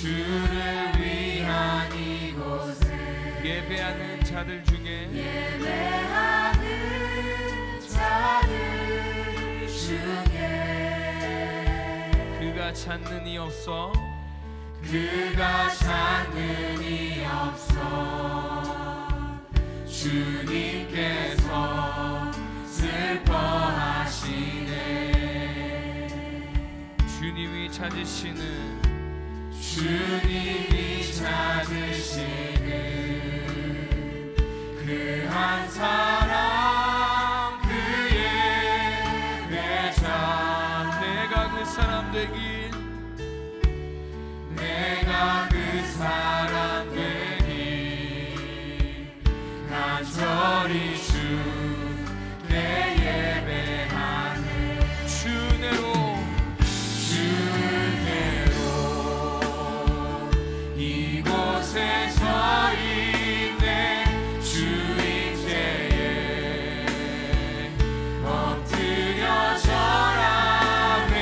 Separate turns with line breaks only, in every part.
주를 위한 이곳에
예배하는 자들 중에 그가 찾는 이 없어
그가 찾는 이 없어 주님께서 슬퍼하시네.
주님이 찾으시는
그 한 사람 그의 배자
내가 그 사람 되길
내가 그 사람 되길 간절히 주께 예배하네.
주내로
이곳에 서 있네. 주인제에 엎드려 절하네.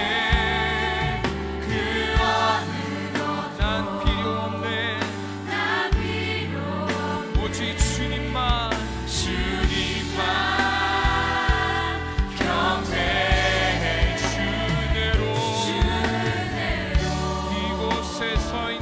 그 어느 것도
난 필요 없네.
난 필요 없네.
오직 주님만
경배해.
주내로 이곳에 서 있네.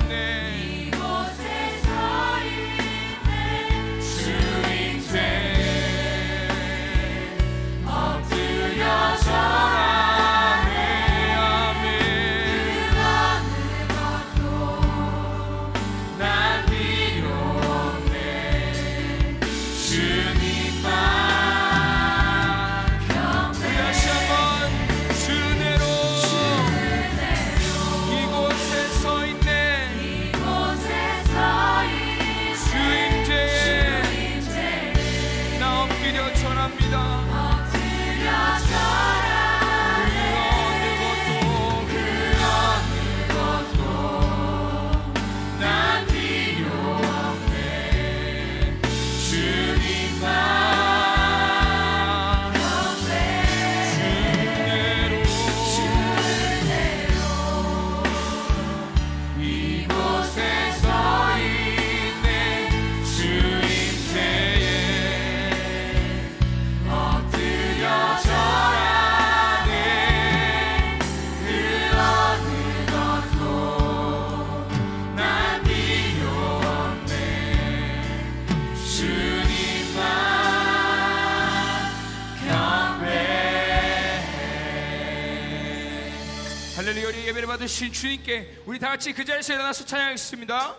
할렐루야. 우리 예배를 받으신 주님께 우리 다같이 그 자리에서 일어나서 찬양하겠습니다.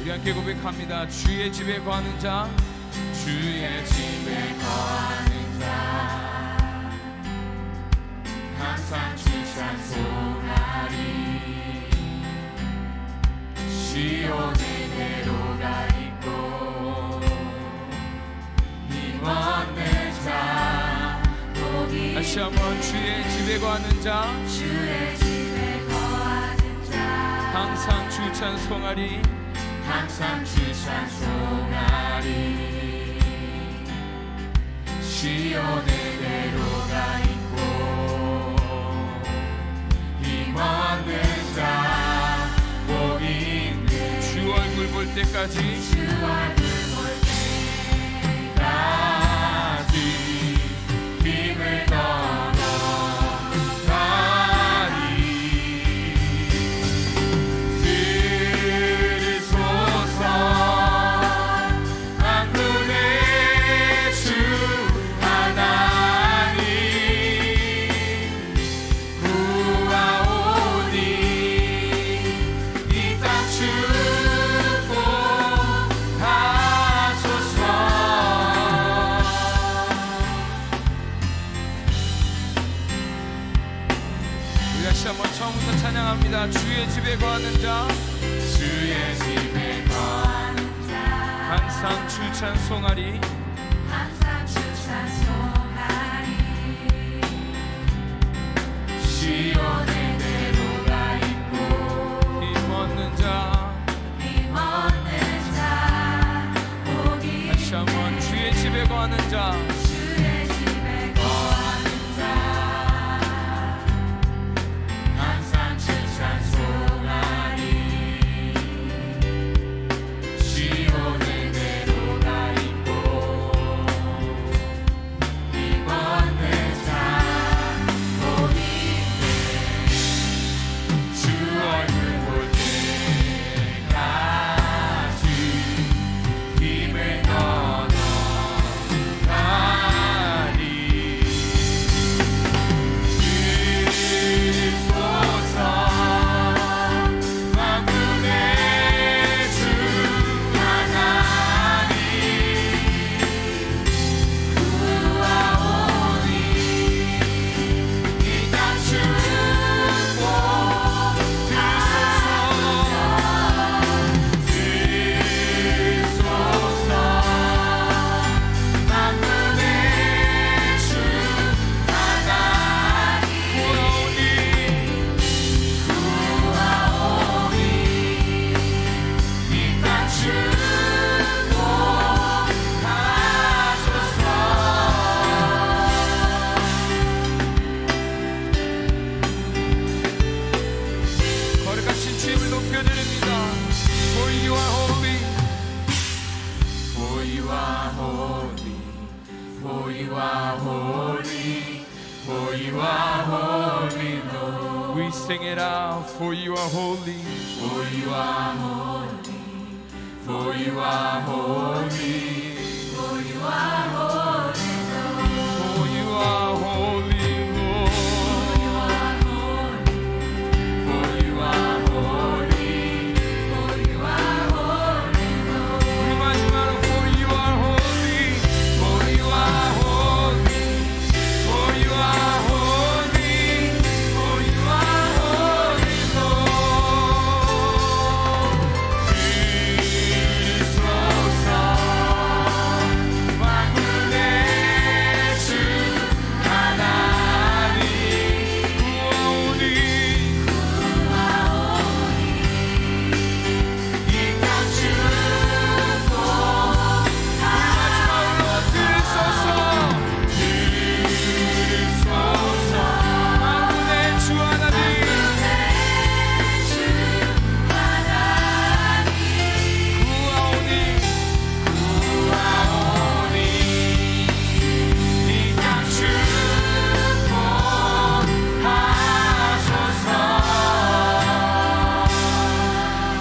우리 함께 고백합니다. 주의 집에 거하는 자,
주의 집에 거하는 자 항상 주 찬송하리. 시온에 내로가 있고 힘없는 자 복이
다시 한번 주의 집에 거하는 자,
주의 집에 거하는 자
항상 주 찬송하리.
항상 주 찬송하리. 시온에 내로가 있고 힘없는 자 복이 있네.
주 얼굴 볼 때까지
주 얼굴 볼 때까지 힘을 떠나가리. 들으소서 만군의 주 하나님 구하오니 이 땅 축복하소서.
우리 다시 한번 처음부터 찬양합니다. 주의 집에 거하는 자,
주의 집에 거하는 자
항상 주 찬송하리.
항상 주 찬송하리. 시온에 내로가 있고
힘없는 자,
힘없는 자 복이
다시 한번 주의 집에 거하는 자,
주의 집에 holy, for you are holy, for you are holy, Lord.
We sing it out, for you are holy.
For you are holy, for you are holy, for you are holy, Lord.
For you are holy, Lord.
For you are holy, for you are holy, Lord.
우리 마지막으로 for you are holy, for you are holy, for you are holy, for you are holy, Lord.
주소서 만군의 주 하나님
구하오니
이 땅 축복하소서.
마지막으로 들으소서. 만군의 주 하나님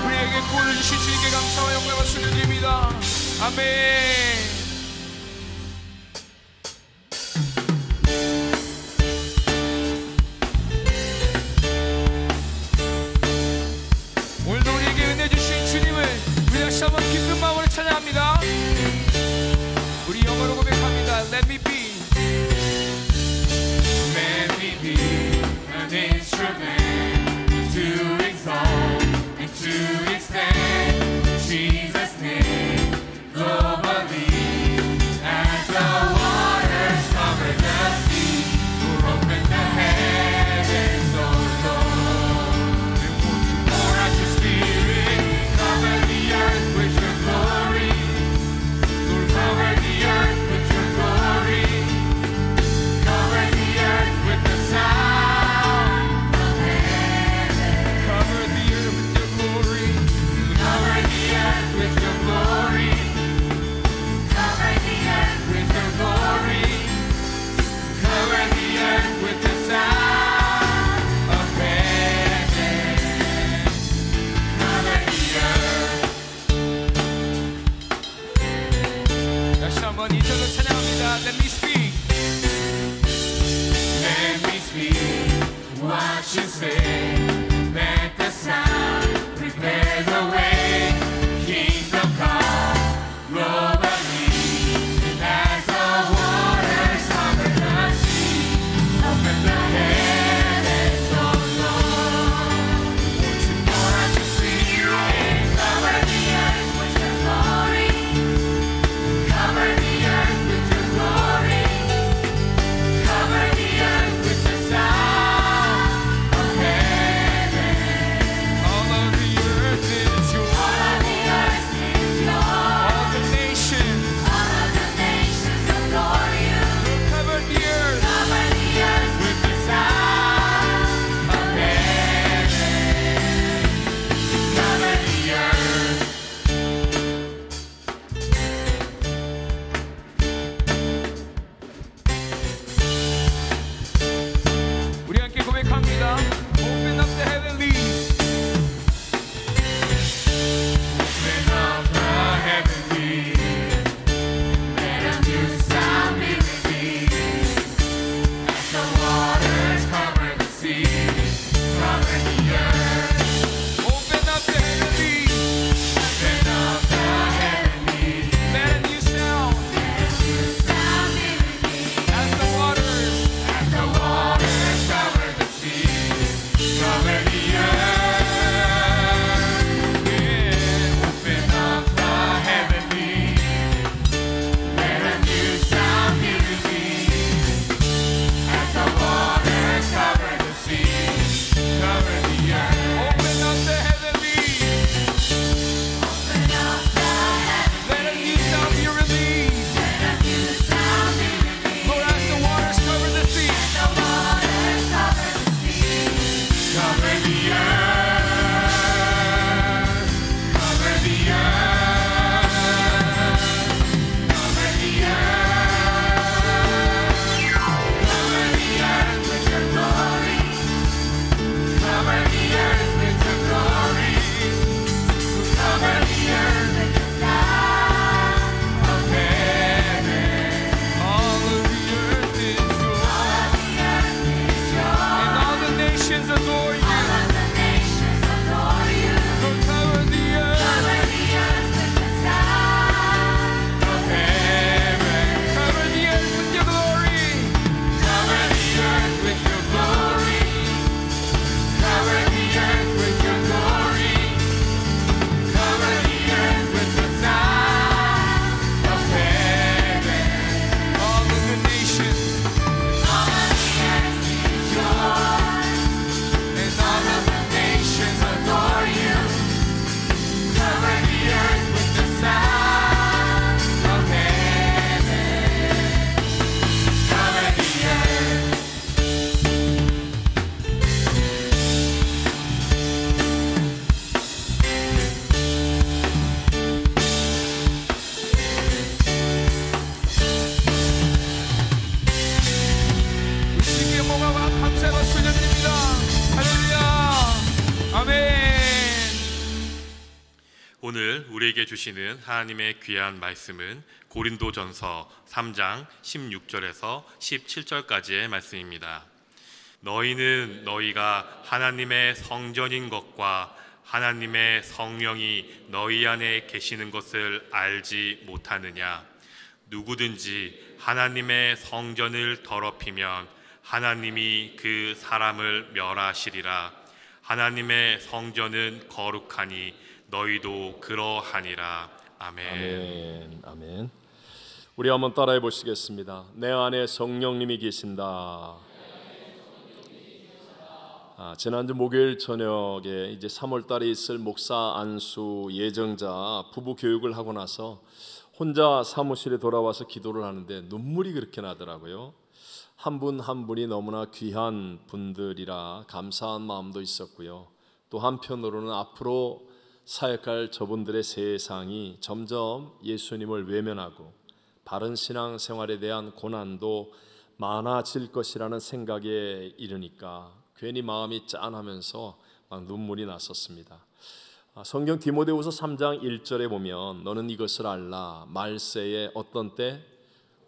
우리에게 구원을 주신 주님께 감사와 영광과 박수를 드립니다. 아멘. 오늘도 우리에게 은혜 주신 주님을 우리 다시 한번 기쁜 마음으로 찬양합니다. 우리 영어로 고백합니다. Let me be.
Let me be an instrument to exalt and to extend Jesus' name globally. As the waters cover the sea, open the heavens, oh Lord. Pour out your Spirit, cover the earth with your glory. Lord, cover the earth with your glory. Cover the earth with the sound of heaven.
Cover the earth with your glory.
Cover the earth with your glory. Cover the earth with your glory. Cover the earth with the sound of heaven. Cover the earth.
다시 한번 이 절로 찬양합니다. Let me speak.
Let me speak what you say. Let the sound prepare the way. Kingdom come globally. As the waters cover the sea, open the heavens, oh Lord. Won't you pour out your Spirit, cover the earth with your glory. Cover the earth with your glory. Cover the earth with the sound of heaven.
우리에게 주시는 하나님의 귀한 말씀은 고린도전서 3장 16절에서 17절까지의 말씀입니다. 너희는 너희가 하나님의 성전인 것과 하나님의 성령이 너희 안에 계시는 것을 알지 못하느냐? 누구든지 하나님의 성전을 더럽히면 하나님이 그 사람을 멸하시리라. 하나님의 성전은 거룩하니 너희도 그러하니라. 아멘.
아멘. 아멘. 우리 한번 따라해 보시겠습니다. 내 안에 성령님이 계신다. 지난주 목요일 저녁에 이제 3월 달에 있을 목사 안수 예정자 부부 교육을 하고 나서 혼자 사무실에 돌아와서 기도를 하는데 눈물이 그렇게 나더라고요. 한 분 한 분이 너무나 귀한 분들이라 감사한 마음도 있었고요. 또 한편으로는 앞으로 사역할 저분들의 세상이 점점 예수님을 외면하고 바른 신앙 생활에 대한 고난도 많아질 것이라는 생각에 이르니까 괜히 마음이 짠하면서 막 눈물이 났었습니다. 성경 디모데후서 3장 1절에 보면 너는 이것을 알라. 말세에 어떤 때?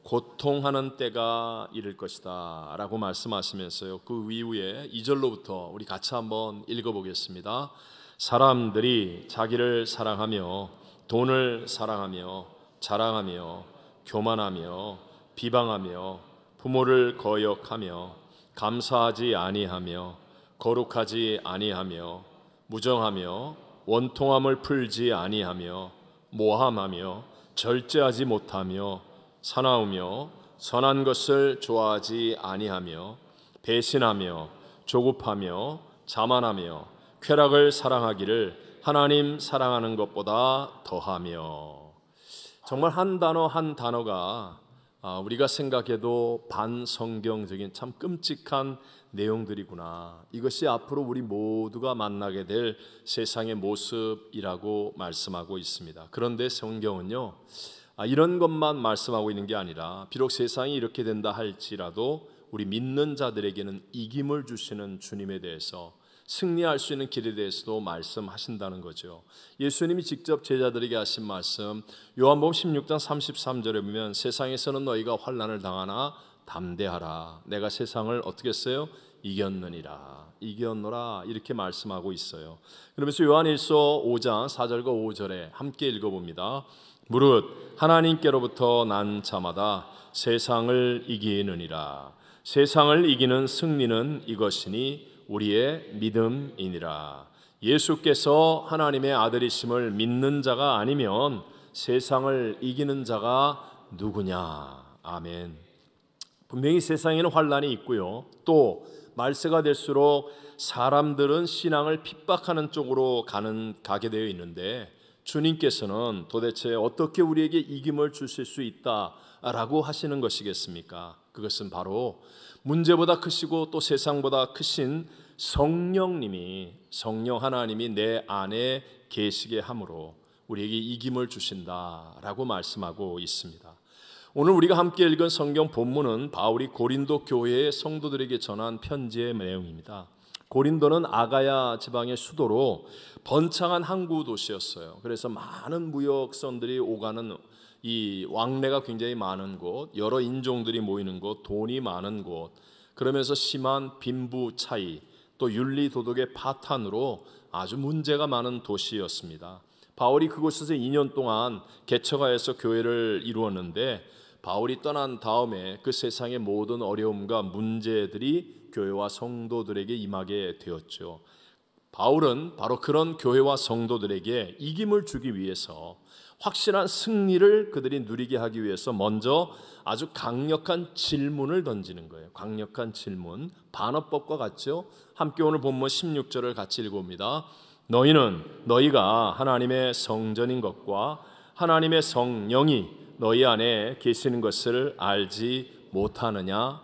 고통하는 때가 이를 것이다 라고 말씀하시면서요, 그 이후에 2절로부터 우리 같이 한번 읽어보겠습니다. 사람들이 자기를 사랑하며 돈을 사랑하며 자랑하며 교만하며 비방하며 부모를 거역하며 감사하지 아니하며 거룩하지 아니하며 무정하며 원통함을 풀지 아니하며 모함하며 절제하지 못하며 사나우며 선한 것을 좋아하지 아니하며 배신하며 조급하며 자만하며 쾌락을 사랑하기를 하나님 사랑하는 것보다 더하며. 정말 한 단어 한 단어가 우리가 생각해도 반성경적인 참 끔찍한 내용들이구나. 이것이 앞으로 우리 모두가 만나게 될 세상의 모습이라고 말씀하고 있습니다. 그런데 성경은요, 이런 것만 말씀하고 있는 게 아니라 비록 세상이 이렇게 된다 할지라도 우리 믿는 자들에게는 이김을 주시는 주님에 대해서, 승리할 수 있는 길에 대해서도 말씀하신다는 거죠. 예수님이 직접 제자들에게 하신 말씀, 요한복음 16장 33절에 보면 세상에서는 너희가 환난을 당하나 담대하라. 내가 세상을 어떻게 했어요? 이겼느니라. 이겼노라. 이렇게 말씀하고 있어요. 그러면서 요한일서 5장 4절과 5절에 함께 읽어봅니다. 무릇 하나님께로부터 난 자마다 세상을 이기느니라. 세상을 이기는 승리는 이것이니 우리의 믿음이니라. 예수께서 하나님의 아들이심을 믿는 자가 아니면 세상을 이기는 자가 누구냐. 아멘. 분명히 세상에는 환난이 있고요, 또 말세가 될수록 사람들은 신앙을 핍박하는 쪽으로 가게 되어 있는데, 주님께서는 도대체 어떻게 우리에게 이김을 주실 수 있다라고 하시는 것이겠습니까? 그것은 바로 문제보다 크시고 또 세상보다 크신 성령님이, 성령 하나님이 내 안에 계시게 함으로 우리에게 이김을 주신다라고 말씀하고 있습니다. 오늘 우리가 함께 읽은 성경 본문은 바울이 고린도 교회의 성도들에게 전한 편지의 내용입니다. 고린도는 아가야 지방의 수도로 번창한 항구 도시였어요. 그래서 많은 무역선들이 오가는 이 왕래가 굉장히 많은 곳, 여러 인종들이 모이는 곳, 돈이 많은 곳, 그러면서 심한 빈부 차이, 또 윤리 도덕의 파탄으로 아주 문제가 많은 도시였습니다. 바울이 그곳에서 2년 동안 개척하여서 교회를 이루었는데, 바울이 떠난 다음에 그 세상의 모든 어려움과 문제들이 교회와 성도들에게 임하게 되었죠. 바울은 바로 그런 교회와 성도들에게 이김을 주기 위해서, 확실한 승리를 그들이 누리게 하기 위해서 먼저 아주 강력한 질문을 던지는 거예요. 강력한 질문, 반어법과 같죠. 함께 오늘 본문 16절을 같이 읽어봅니다. 너희가 하나님의 성전인 것과 하나님의 성령이 너희 안에 계시는 것을 알지 못하느냐?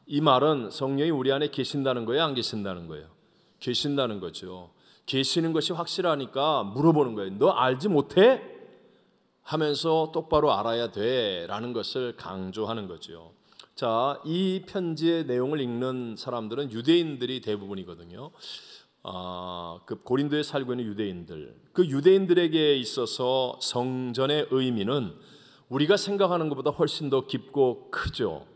이 말은 성령이 우리 안에 계신다는 거예요, 안 계신다는 거예요? 계신다는 거죠. 계시는 것이 확실하니까 물어보는 거예요. 너 알지 못해? 하면서 똑바로 알아야 돼 라는 것을 강조하는 거죠. 자, 이 편지의 내용을 읽는 사람들은 유대인들이 대부분이거든요. 그 고린도에 살고 있는 유대인들, 그 유대인들에게 있어서 성전의 의미는 우리가 생각하는 것보다 훨씬 더 깊고 크죠.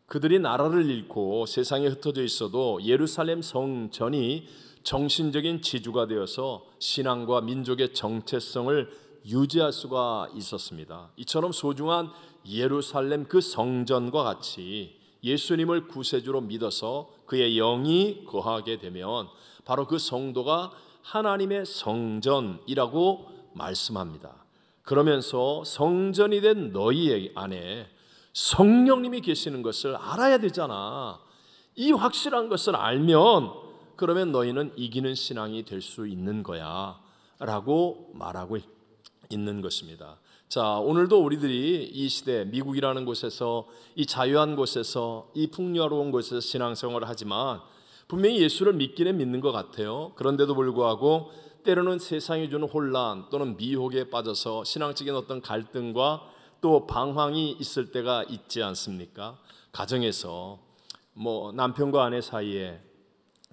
그들이 나라를 잃고 세상에 흩어져 있어도 예루살렘 성전이 정신적인 지주가 되어서 신앙과 민족의 정체성을 유지할 수가 있었습니다. 이처럼 소중한 예루살렘 그 성전과 같이 예수님을 구세주로 믿어서 그의 영이 거하게 되면 바로 그 성도가 하나님의 성전이라고 말씀합니다. 그러면서 성전이 된 너희 안에 성령님이 계시는 것을 알아야 되잖아. 이 확실한 것을 알면 그러면 너희는 이기는 신앙이 될 수 있는 거야 라고 말하고 있는 것입니다. 자, 오늘도 우리들이 이 시대 미국이라는 곳에서, 이 자유한 곳에서, 이 풍요로운 곳에서 신앙생활을 하지만 분명히 예수를 믿기는 믿는 것 같아요. 그런데도 불구하고 때로는 세상이 주는 혼란 또는 미혹에 빠져서 신앙적인 어떤 갈등과 또 방황이 있을 때가 있지 않습니까? 가정에서 남편과 아내 사이에,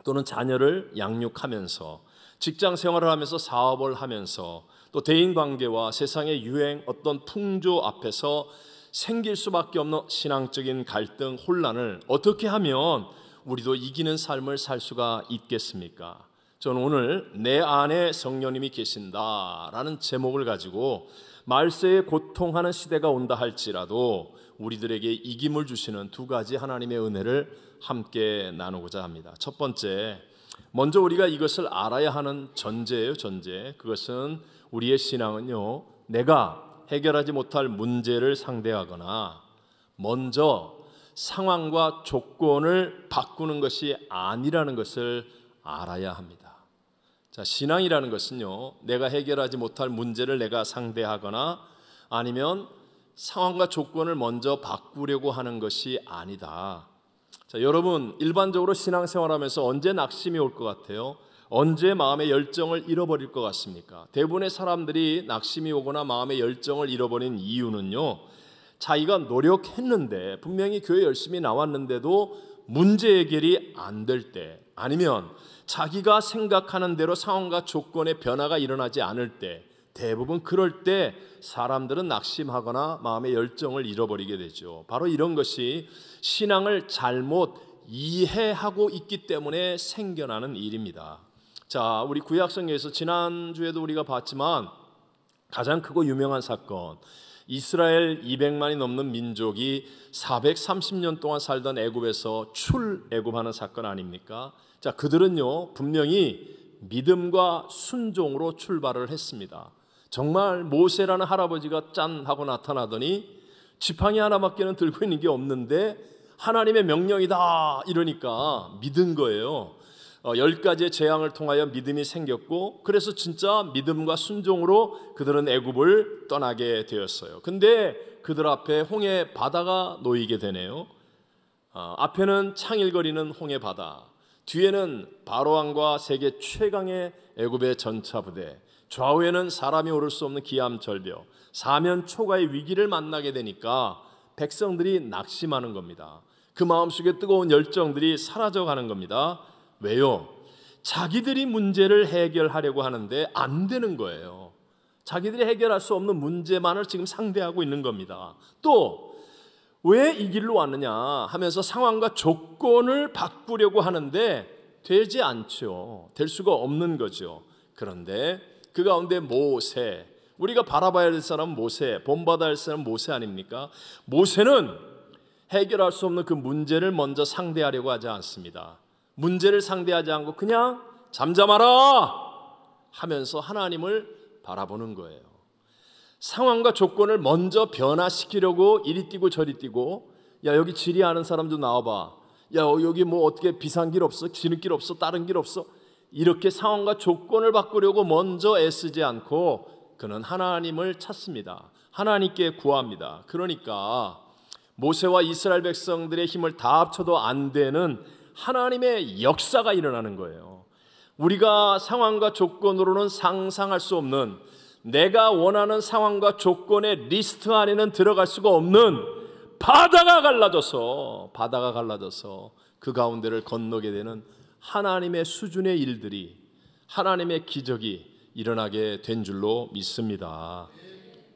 또는 자녀를 양육하면서, 직장 생활을 하면서, 사업을 하면서, 또 대인관계와 세상의 유행, 어떤 풍조 앞에서 생길 수밖에 없는 신앙적인 갈등, 혼란을 어떻게 하면 우리도 이기는 삶을 살 수가 있겠습니까? 저는 오늘 내 안에 성령님이 계신다라는 제목을 가지고 말세에 고통하는 시대가 온다 할지라도 우리들에게 이김을 주시는 두 가지 하나님의 은혜를 함께 나누고자 합니다. 첫 번째, 먼저 우리가 이것을 알아야 하는 전제예요. 전제. 그것은 우리의 신앙은요, 내가 해결하지 못할 문제를 상대하거나 먼저 상황과 조건을 바꾸는 것이 아니라는 것을 알아야 합니다. 자, 신앙이라는 것은요, 내가 해결하지 못할 문제를 내가 상대하거나 아니면 상황과 조건을 먼저 바꾸려고 하는 것이 아니다. 자, 여러분, 일반적으로 신앙생활하면서 언제 낙심이 올 것 같아요? 언제 마음의 열정을 잃어버릴 것 같습니까? 대부분의 사람들이 낙심이 오거나 마음의 열정을 잃어버린 이유는요, 자기가 노력했는데, 분명히 교회 열심히 나왔는데도 문제 해결이 안 될 때, 아니면 자기가 생각하는 대로 상황과 조건의 변화가 일어나지 않을 때, 대부분 그럴 때 사람들은 낙심하거나 마음의 열정을 잃어버리게 되죠. 바로 이런 것이 신앙을 잘못 이해하고 있기 때문에 생겨나는 일입니다. 자, 우리 구약성경에서 지난주에도 우리가 봤지만 가장 크고 유명한 사건, 이스라엘 200만이 넘는 민족이 430년 동안 살던 애굽에서 출애굽하는 사건 아닙니까? 자, 그들은요, 분명히 믿음과 순종으로 출발을 했습니다. 정말 모세라는 할아버지가 짠 하고 나타나더니 지팡이 하나밖에는 들고 있는 게 없는데 하나님의 명령이다 이러니까 믿은 거예요. 10가지의 재앙을 통하여 믿음이 생겼고, 그래서 진짜 믿음과 순종으로 그들은 애굽을 떠나게 되었어요. 근데 그들 앞에 홍해 바다가 놓이게 되네요. 앞에는 창일거리는 홍해 바다, 뒤에는 바로왕과 세계 최강의 애굽의 전차 부대, 좌우에는 사람이 오를 수 없는 기암 절벽, 사면 초가의 위기를 만나게 되니까 백성들이 낙심하는 겁니다. 그 마음속에 뜨거운 열정들이 사라져가는 겁니다. 왜요? 자기들이 문제를 해결하려고 하는데 안 되는 거예요. 자기들이 해결할 수 없는 문제만을 지금 상대하고 있는 겁니다. 또 왜 이 길로 왔느냐 하면서 상황과 조건을 바꾸려고 하는데 되지 않죠. 될 수가 없는 거죠. 그런데 그 가운데 모세, 우리가 바라봐야 될 사람은 모세, 본받아야 할 사람은 모세 아닙니까? 모세는 해결할 수 없는 그 문제를 먼저 상대하려고 하지 않습니다. 문제를 상대하지 않고 그냥 잠잠하라 하면서 하나님을 바라보는 거예요. 상황과 조건을 먼저 변화시키려고 이리 뛰고 저리 뛰고, 야, 여기 지리하는 사람 좀 나와봐, 야, 여기 뭐 어떻게 비상길 없어, 지름길 없어, 다른 길 없어, 이렇게 상황과 조건을 바꾸려고 먼저 애쓰지 않고 그는 하나님을 찾습니다. 하나님께 구합니다. 그러니까 모세와 이스라엘 백성들의 힘을 다 합쳐도 안 되는 하나님의 역사가 일어나는 거예요. 우리가 상황과 조건으로는 상상할 수 없는, 내가 원하는 상황과 조건의 리스트 안에는 들어갈 수가 없는 바다가 갈라져서 그 가운데를 건너게 되는 하나님의 수준의 일들이, 하나님의 기적이 일어나게 된 줄로 믿습니다.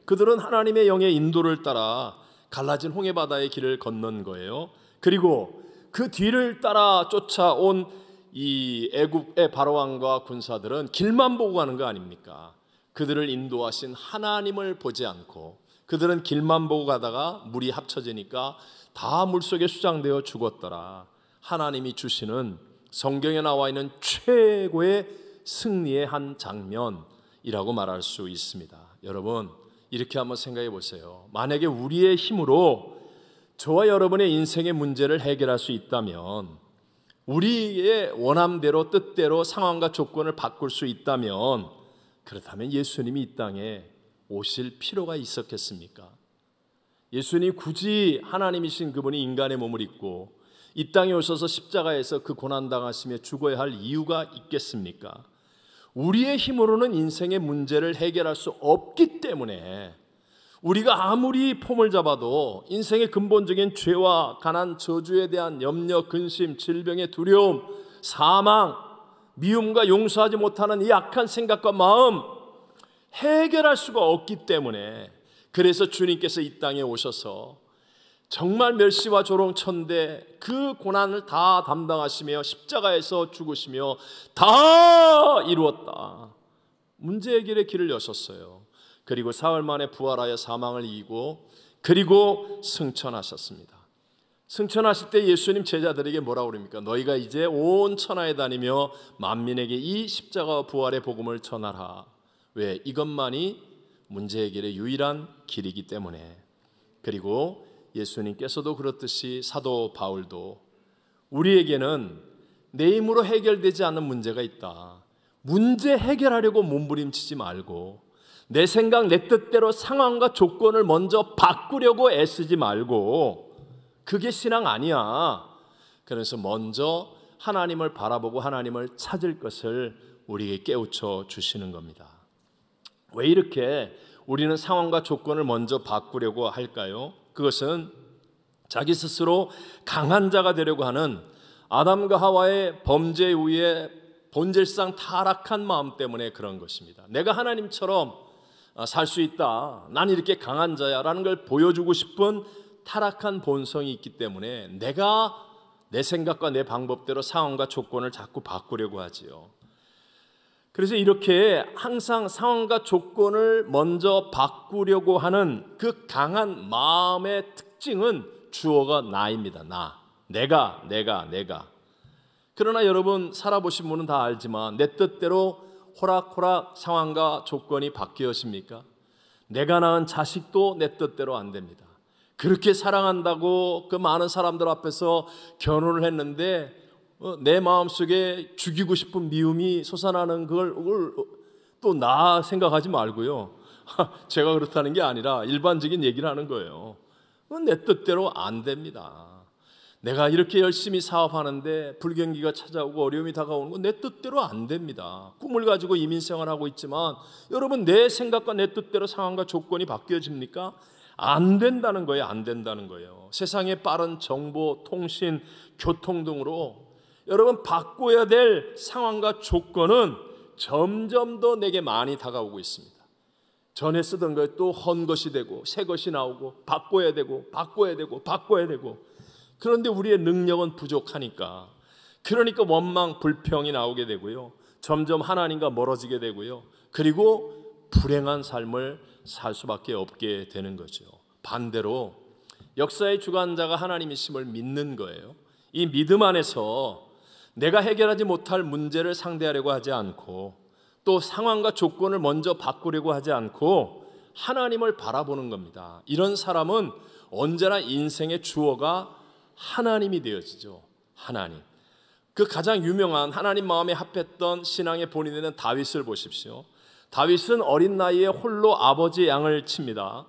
그들은 하나님의 영의 인도를 따라 갈라진 홍해바다의 길을 건넌 거예요. 그리고 그 뒤를 따라 쫓아온 이 애굽의 바로왕과 군사들은 길만 보고 가는 거 아닙니까? 그들을 인도하신 하나님을 보지 않고 그들은 길만 보고 가다가 물이 합쳐지니까 다 물속에 수장되어 죽었더라. 하나님이 주시는 성경에 나와 있는 최고의 승리의 한 장면이라고 말할 수 있습니다. 여러분, 이렇게 한번 생각해 보세요. 만약에 우리의 힘으로 저와 여러분의 인생의 문제를 해결할 수 있다면, 우리의 원함대로 뜻대로 상황과 조건을 바꿀 수 있다면, 그렇다면 예수님이 이 땅에 오실 필요가 있었겠습니까? 예수님이 굳이 하나님이신 그분이 인간의 몸을 입고 이 땅에 오셔서 십자가에서 그 고난당하시며 죽어야 할 이유가 있겠습니까? 우리의 힘으로는 인생의 문제를 해결할 수 없기 때문에 우리가 아무리 폼을 잡아도 인생의 근본적인 죄와 가난, 저주에 대한 염려, 근심, 질병의 두려움, 사망, 미움과 용서하지 못하는 이 악한 생각과 마음 해결할 수가 없기 때문에, 그래서 주님께서 이 땅에 오셔서 정말 멸시와 조롱천대 그 고난을 다 담당하시며 십자가에서 죽으시며 다 이루었다. 문제 해결의 길을 여셨어요. 그리고 사흘 만에 부활하여 사망을 이기고 그리고 승천하셨습니다. 승천하실 때 예수님 제자들에게 뭐라고 그럽니까? 너희가 이제 온 천하에 다니며 만민에게 이 십자가와 부활의 복음을 전하라. 왜? 이것만이 문제 해결의 유일한 길이기 때문에. 그리고 예수님께서도 그렇듯이 사도 바울도 우리에게는 내 힘으로 해결되지 않는 문제가 있다. 문제 해결하려고 몸부림치지 말고 내 생각, 내 뜻대로 상황과 조건을 먼저 바꾸려고 애쓰지 말고, 그게 신앙 아니야. 그래서 먼저 하나님을 바라보고 하나님을 찾을 것을 우리에게 깨우쳐 주시는 겁니다. 왜 이렇게 우리는 상황과 조건을 먼저 바꾸려고 할까요? 그것은 자기 스스로 강한 자가 되려고 하는 아담과 하와의 범죄 이후에 본질상 타락한 마음 때문에 그런 것입니다. 내가 하나님처럼 살 수 있다, 난 이렇게 강한 자야 라는 걸 보여주고 싶은 타락한 본성이 있기 때문에 내가 내 생각과 내 방법대로 상황과 조건을 자꾸 바꾸려고 하지요. 그래서 이렇게 항상 상황과 조건을 먼저 바꾸려고 하는 그 강한 마음의 특징은 주어가 나입니다. 내가. 그러나 여러분 살아보신 분은 다 알지만 내 뜻대로 호락호락 상황과 조건이 바뀌어집니까? 내가 낳은 자식도 내 뜻대로 안 됩니다. 그렇게 사랑한다고 그 많은 사람들 앞에서 결혼을 했는데 내 마음속에 죽이고 싶은 미움이 솟아나는 그걸 또 나 생각하지 말고요. 제가 그렇다는 게 아니라 일반적인 얘기를 하는 거예요. 내 뜻대로 안 됩니다. 내가 이렇게 열심히 사업하는데 불경기가 찾아오고 어려움이 다가오는 건 내 뜻대로 안 됩니다. 꿈을 가지고 이민생활하고 있지만 여러분 내 생각과 내 뜻대로 상황과 조건이 바뀌어집니까? 안 된다는 거예요. 안 된다는 거예요. 세상의 빠른 정보, 통신, 교통 등으로 여러분 바꿔야 될 상황과 조건은 점점 더 내게 많이 다가오고 있습니다. 전에 쓰던 것이 또 헌 것이 되고 새 것이 나오고 바꿔야 되고 그런데 우리의 능력은 부족하니까, 그러니까 원망, 불평이 나오게 되고요. 점점 하나님과 멀어지게 되고요. 그리고 불행한 삶을 살 수밖에 없게 되는 거죠. 반대로 역사의 주관자가 하나님이심을 믿는 거예요. 이 믿음 안에서 내가 해결하지 못할 문제를 상대하려고 하지 않고 또 상황과 조건을 먼저 바꾸려고 하지 않고 하나님을 바라보는 겁니다. 이런 사람은 언제나 인생의 주어가 하나님이 되어지죠. 하나님. 그 가장 유명한 하나님 마음에 합했던 신앙의 본이 되는 다윗을 보십시오. 다윗은 어린 나이에 홀로 아버지의 양을 칩니다.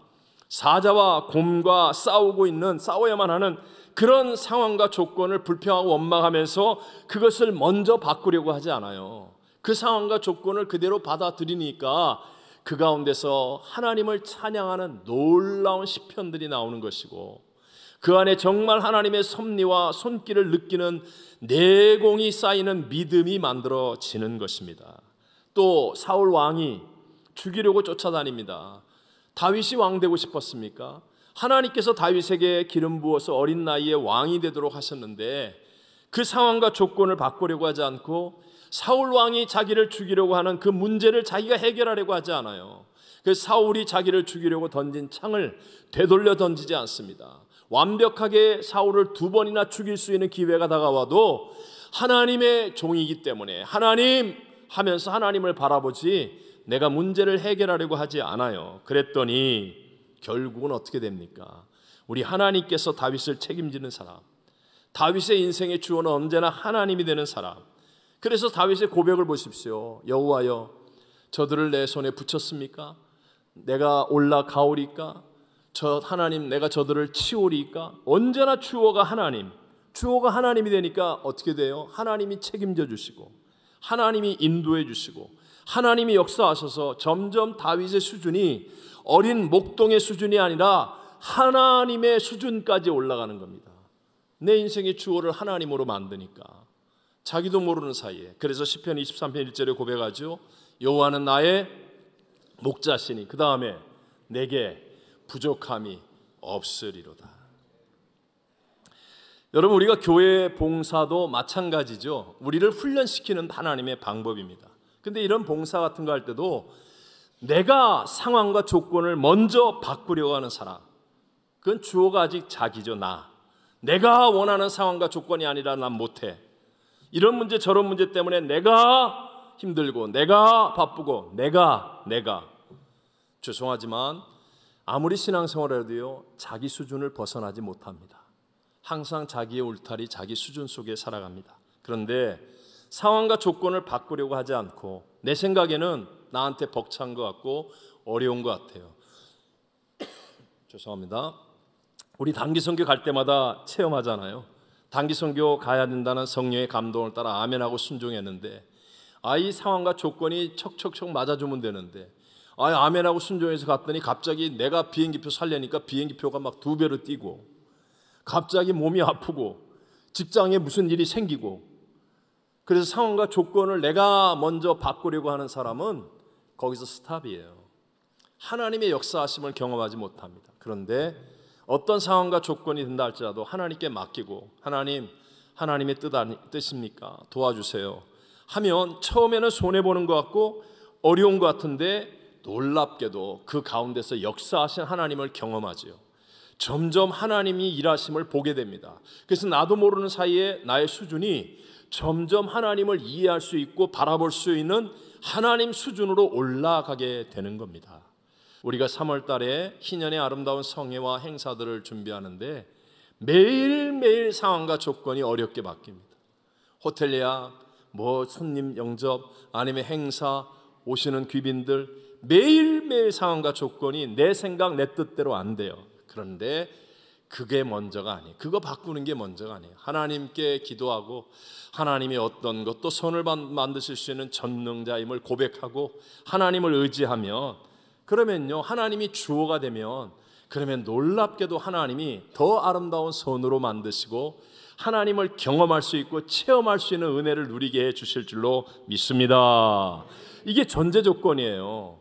사자와 곰과 싸워야만 하는 그런 상황과 조건을 불평하고 원망하면서 그것을 먼저 바꾸려고 하지 않아요. 그 상황과 조건을 그대로 받아들이니까 그 가운데서 하나님을 찬양하는 놀라운 시편들이 나오는 것이고, 그 안에 정말 하나님의 섭리와 손길을 느끼는 내공이 쌓이는 믿음이 만들어지는 것입니다. 또 사울 왕이 죽이려고 쫓아다닙니다. 다윗이 왕 되고 싶었습니까? 하나님께서 다윗에게 기름 부어서 어린 나이에 왕이 되도록 하셨는데 그 상황과 조건을 바꾸려고 하지 않고 사울 왕이 자기를 죽이려고 하는 그 문제를 자기가 해결하려고 하지 않아요. 그 사울이 자기를 죽이려고 던진 창을 되돌려 던지지 않습니다. 완벽하게 사울을 2번이나 죽일 수 있는 기회가 다가와도 하나님의 종이기 때문에 하나님 하면서 하나님을 바라보지 내가 문제를 해결하려고 하지 않아요. 그랬더니 결국은 어떻게 됩니까? 우리 하나님께서 다윗을 책임지는 사람, 다윗의 인생의 주어는 언제나 하나님이 되는 사람. 그래서 다윗의 고백을 보십시오. 여호와여, 저들을 내 손에 붙였습니까? 내가 올라가오리까? 저 하나님, 내가 저들을 치오리까? 언제나 주어가 하나님, 주어가 하나님이 되니까 어떻게 돼요? 하나님이 책임져 주시고 하나님이 인도해 주시고 하나님이 역사하셔서 점점 다윗의 수준이 어린 목동의 수준이 아니라 하나님의 수준까지 올라가는 겁니다. 내 인생의 주어를 하나님으로 만드니까 자기도 모르는 사이에. 그래서 시편 23편 1절에 고백하죠. 여호와는 나의 목자시니 그 다음에 내게 부족함이 없으리로다. 여러분, 우리가 교회 봉사도 마찬가지죠. 우리를 훈련시키는 하나님의 방법입니다. 근데 이런 봉사 같은 거 할 때도 내가 상황과 조건을 먼저 바꾸려고 하는 사람, 그건 주어가 아직 자기죠. 내가 원하는 상황과 조건이 아니라 난 못해. 이런 문제 저런 문제 때문에 내가 힘들고 내가 바쁘고 내가 죄송하지만 아무리 신앙생활을 해도요 자기 수준을 벗어나지 못합니다. 항상 자기의 울타리, 자기 수준 속에 살아갑니다. 그런데 상황과 조건을 바꾸려고 하지 않고 내 생각에는 나한테 벅찬 것 같고 어려운 것 같아요. 죄송합니다. 우리 단기선교 갈 때마다 체험하잖아요. 단기선교 가야 된다는 성령의 감동을 따라 아멘하고 순종했는데 이 상황과 조건이 척척척 맞아주면 되는데 아멘하고 순종해서 갔더니 갑자기 내가 비행기표 살려니까 비행기표가 막 2배로 뛰고 갑자기 몸이 아프고 직장에 무슨 일이 생기고 그래서 상황과 조건을 내가 먼저 바꾸려고 하는 사람은 거기서 스탑이에요. 하나님의 역사하심을 경험하지 못합니다. 그런데 어떤 상황과 조건이 된다 할지라도 하나님께 맡기고 하나님의 뜻입니까? 도와주세요 하면 처음에는 손해보는 것 같고 어려운 것 같은데 놀랍게도 그 가운데서 역사하신 하나님을 경험하지요. 점점 하나님이 일하심을 보게 됩니다. 그래서 나도 모르는 사이에 나의 수준이 점점 하나님을 이해할 수 있고 바라볼 수 있는 하나님 수준으로 올라가게 되는 겁니다. 우리가 3월 달에 희년의 아름다운 성회와 행사들을 준비하는데 매일매일 상황과 조건이 어렵게 바뀝니다. 호텔 예약, 손님 영접, 아니면 행사, 오시는 귀빈들 매일매일 상황과 조건이 내 생각, 내 뜻대로 안 돼요. 그런데 그게 먼저가 아니에요. 그거 바꾸는 게 먼저가 아니에요. 하나님께 기도하고 하나님이 어떤 것도 손을 만드실 수 있는 전능자임을 고백하고 하나님을 의지하면 그러면요 하나님이 주어가 되면 그러면 놀랍게도 하나님이 더 아름다운 손으로 만드시고 하나님을 경험할 수 있고 체험할 수 있는 은혜를 누리게 해 주실 줄로 믿습니다. 이게 전제 조건이에요.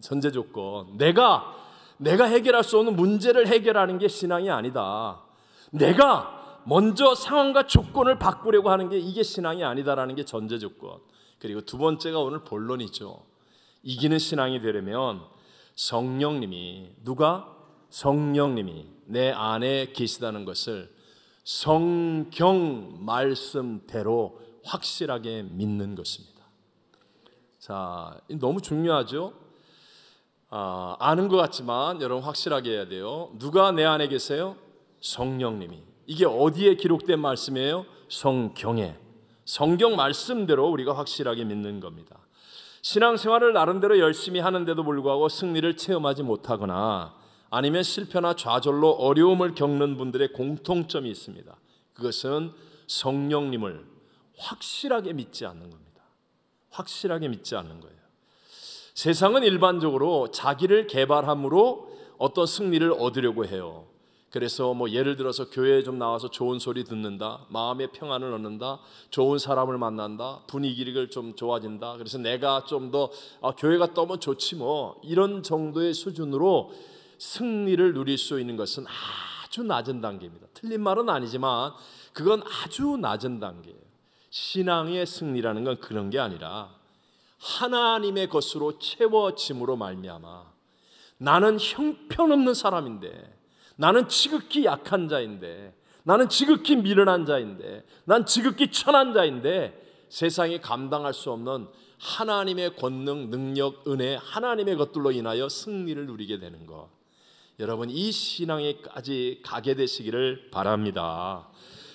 전제 조건. 내가 해결할 수 없는 문제를 해결하는 게 신앙이 아니다. 내가 먼저 상황과 조건을 바꾸려고 하는 게 이게 신앙이 아니다라는 게 전제 조건. 그리고 두 번째가 오늘 본론이죠. 이기는 신앙이 되려면 성령님이 내 안에 계시다는 것을 성경 말씀대로 확실하게 믿는 것입니다. 자, 너무 중요하죠? 아는 것 같지만 여러분 확실하게 해야 돼요. 누가 내 안에 계세요? 성령님이. 이게 어디에 기록된 말씀이에요? 성경에. 성경 말씀대로 우리가 확실하게 믿는 겁니다. 신앙생활을 나름대로 열심히 하는데도 불구하고 승리를 체험하지 못하거나 아니면 실패나 좌절로 어려움을 겪는 분들의 공통점이 있습니다. 그것은 성령님을 확실하게 믿지 않는 겁니다. 확실하게 믿지 않는 거예요. 세상은 일반적으로 자기를 개발함으로 어떤 승리를 얻으려고 해요. 그래서 뭐 예를 들어서 교회에 좀 나와서 좋은 소리 듣는다, 마음의 평안을 얻는다, 좋은 사람을 만난다, 분위기를 좀 좋아진다, 그래서 내가 좀 더 교회가 떠면 좋지 뭐, 이런 정도의 수준으로 승리를 누릴 수 있는 것은 아주 낮은 단계입니다. 틀린 말은 아니지만 그건 아주 낮은 단계예요. 신앙의 승리라는 건 그런 게 아니라 하나님의 것으로 채워짐으로 말미암아 나는 형편없는 사람인데, 나는 지극히 약한 자인데, 나는 지극히 미련한 자인데, 난 지극히 천한 자인데, 세상이 감당할 수 없는 하나님의 권능, 능력, 은혜, 하나님의 것들로 인하여 승리를 누리게 되는 것, 여러분 이 신앙에까지 가게 되시기를 바랍니다.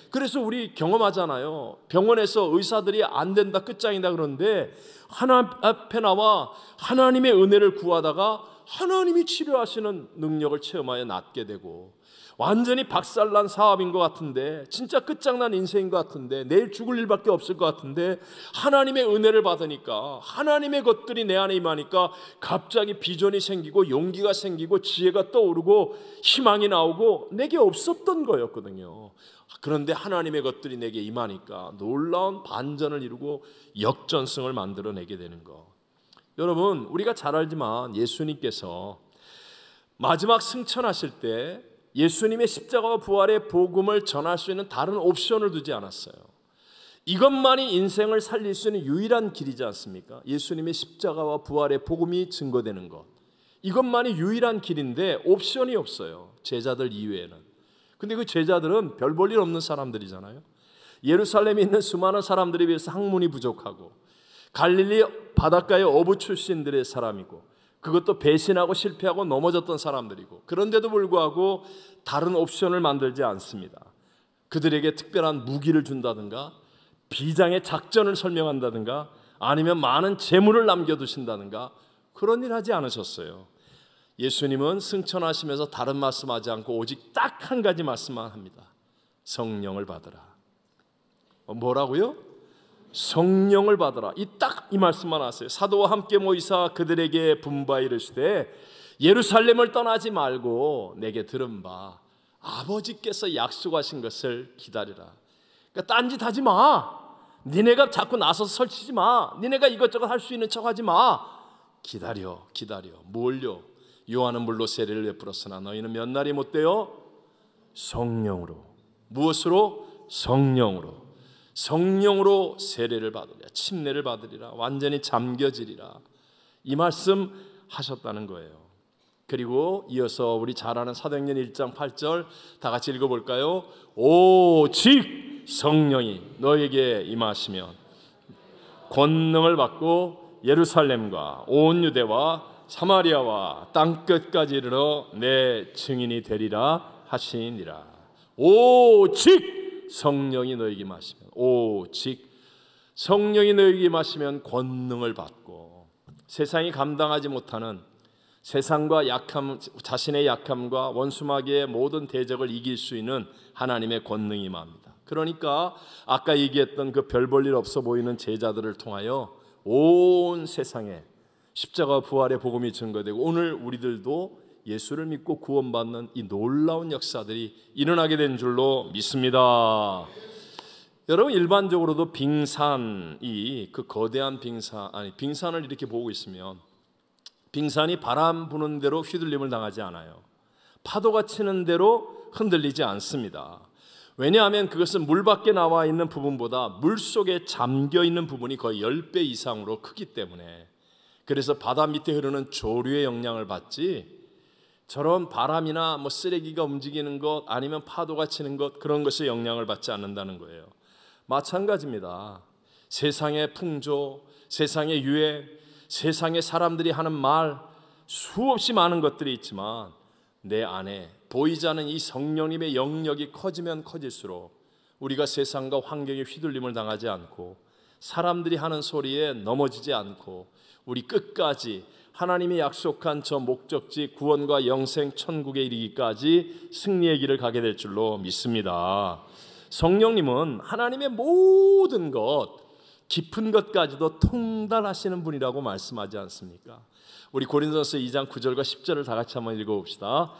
그래서 우리 경험하잖아요. 병원에서 의사들이 안 된다, 끝장이다 그러는데 하나님 앞에 나와 하나님의 은혜를 구하다가 하나님이 치료하시는 능력을 체험하여 낫게 되고, 완전히 박살난 사업인 것 같은데, 진짜 끝장난 인생인 것 같은데, 내일 죽을 일밖에 없을 것 같은데 하나님의 은혜를 받으니까, 하나님의 것들이 내 안에 임하니까 갑자기 비전이 생기고 용기가 생기고 지혜가 떠오르고 희망이 나오고, 내게 없었던 거였거든요. 그런데 하나님의 것들이 내게 임하니까 놀라운 반전을 이루고 역전승을 만들어내게 되는 거. 여러분 우리가 잘 알지만 예수님께서 마지막 승천하실 때 예수님의 십자가와 부활의 복음을 전할 수 있는 다른 옵션을 두지 않았어요. 이것만이 인생을 살릴 수 있는 유일한 길이지 않습니까? 예수님의 십자가와 부활의 복음이 증거되는 것, 이것만이 유일한 길인데 옵션이 없어요, 제자들 이외에는. 근데 그 제자들은 별 볼 일 없는 사람들이잖아요. 예루살렘에 있는 수많은 사람들에 비해서 학문이 부족하고, 갈릴리 바닷가의 어부 출신들의 사람이고, 그것도 배신하고 실패하고 넘어졌던 사람들이고, 그런데도 불구하고 다른 옵션을 만들지 않습니다. 그들에게 특별한 무기를 준다든가, 비장의 작전을 설명한다든가, 아니면 많은 재물을 남겨두신다든가, 그런 일 하지 않으셨어요. 예수님은 승천하시면서 다른 말씀하지 않고 오직 딱 한 가지 말씀만 합니다. 성령을 받으라. 뭐라고요? 성령을 받으라. 딱 이 말씀만 하세요. 사도와 함께 모이사 그들에게 분부하 이르시되 예루살렘을 떠나지 말고 내게 들은 바 아버지께서 약속하신 것을 기다리라. 그러니까 딴짓 하지 마. 니네가 자꾸 나서서 설치지 마. 니네가 이것저것 할 수 있는 척 하지 마. 기다려. 뭘요? 요한은 물로 세례를 베풀었으나 너희는 몇 날이 못되어 성령으로. 무엇으로? 성령으로. 성령으로 세례를 받으리라. 침례를 받으리라. 완전히 잠겨지리라. 이 말씀 하셨다는 거예요. 그리고 이어서 우리 잘 아는 사도행전 1장 8절 다 같이 읽어볼까요? 오직 성령이 너에게 임하시면 권능을 받고 예루살렘과 온 유대와 사마리아와 땅끝까지 이르러 내 증인이 되리라 하시니라. 오직 성령이 너에게 임하시면, 오직 성령이 너에게 임하시면 권능을 받고 세상이 감당하지 못하는 세상과 약함, 자신의 약함과 원수마귀의 모든 대적을 이길 수 있는 하나님의 권능이 임합니다. 그러니까 아까 얘기했던 그 별 볼 일 없어 보이는 제자들을 통하여 온 세상에 십자가 부활의 복음이 증거되고, 오늘 우리들도 예수를 믿고 구원받는 이 놀라운 역사들이 일어나게 된 줄로 믿습니다. 여러분 일반적으로도 빙산이 그 거대한 빙산을 이렇게 보고 있으면 빙산이 바람 부는 대로 휘둘림을 당하지 않아요. 파도가 치는 대로 흔들리지 않습니다. 왜냐하면 그것은 물 밖에 나와 있는 부분보다 물 속에 잠겨 있는 부분이 거의 10배 이상으로 크기 때문에, 그래서 바다 밑에 흐르는 조류의 영향을 받지 저런 바람이나 뭐 쓰레기가 움직이는 것 아니면 파도가 치는 것, 그런 것에 영향을 받지 않는다는 거예요. 마찬가지입니다. 세상의 풍조, 세상의 유행, 세상의 사람들이 하는 말, 수없이 많은 것들이 있지만 내 안에 보이지 않는 이 성령님의 영역이 커지면 커질수록 우리가 세상과 환경에 휘둘림을 당하지 않고 사람들이 하는 소리에 넘어지지 않고 우리 끝까지 하나님이 약속한 저 목적지 구원과 영생 천국에 이르기까지 승리의 길을 가게 될 줄로 믿습니다. 성령님은 하나님의 모든 것, 깊은 것까지도 통달하시는 분이라고 말씀하지 않습니까? 우리 고린도전서 2장 9절과 10절을 다 같이 한번 읽어봅시다.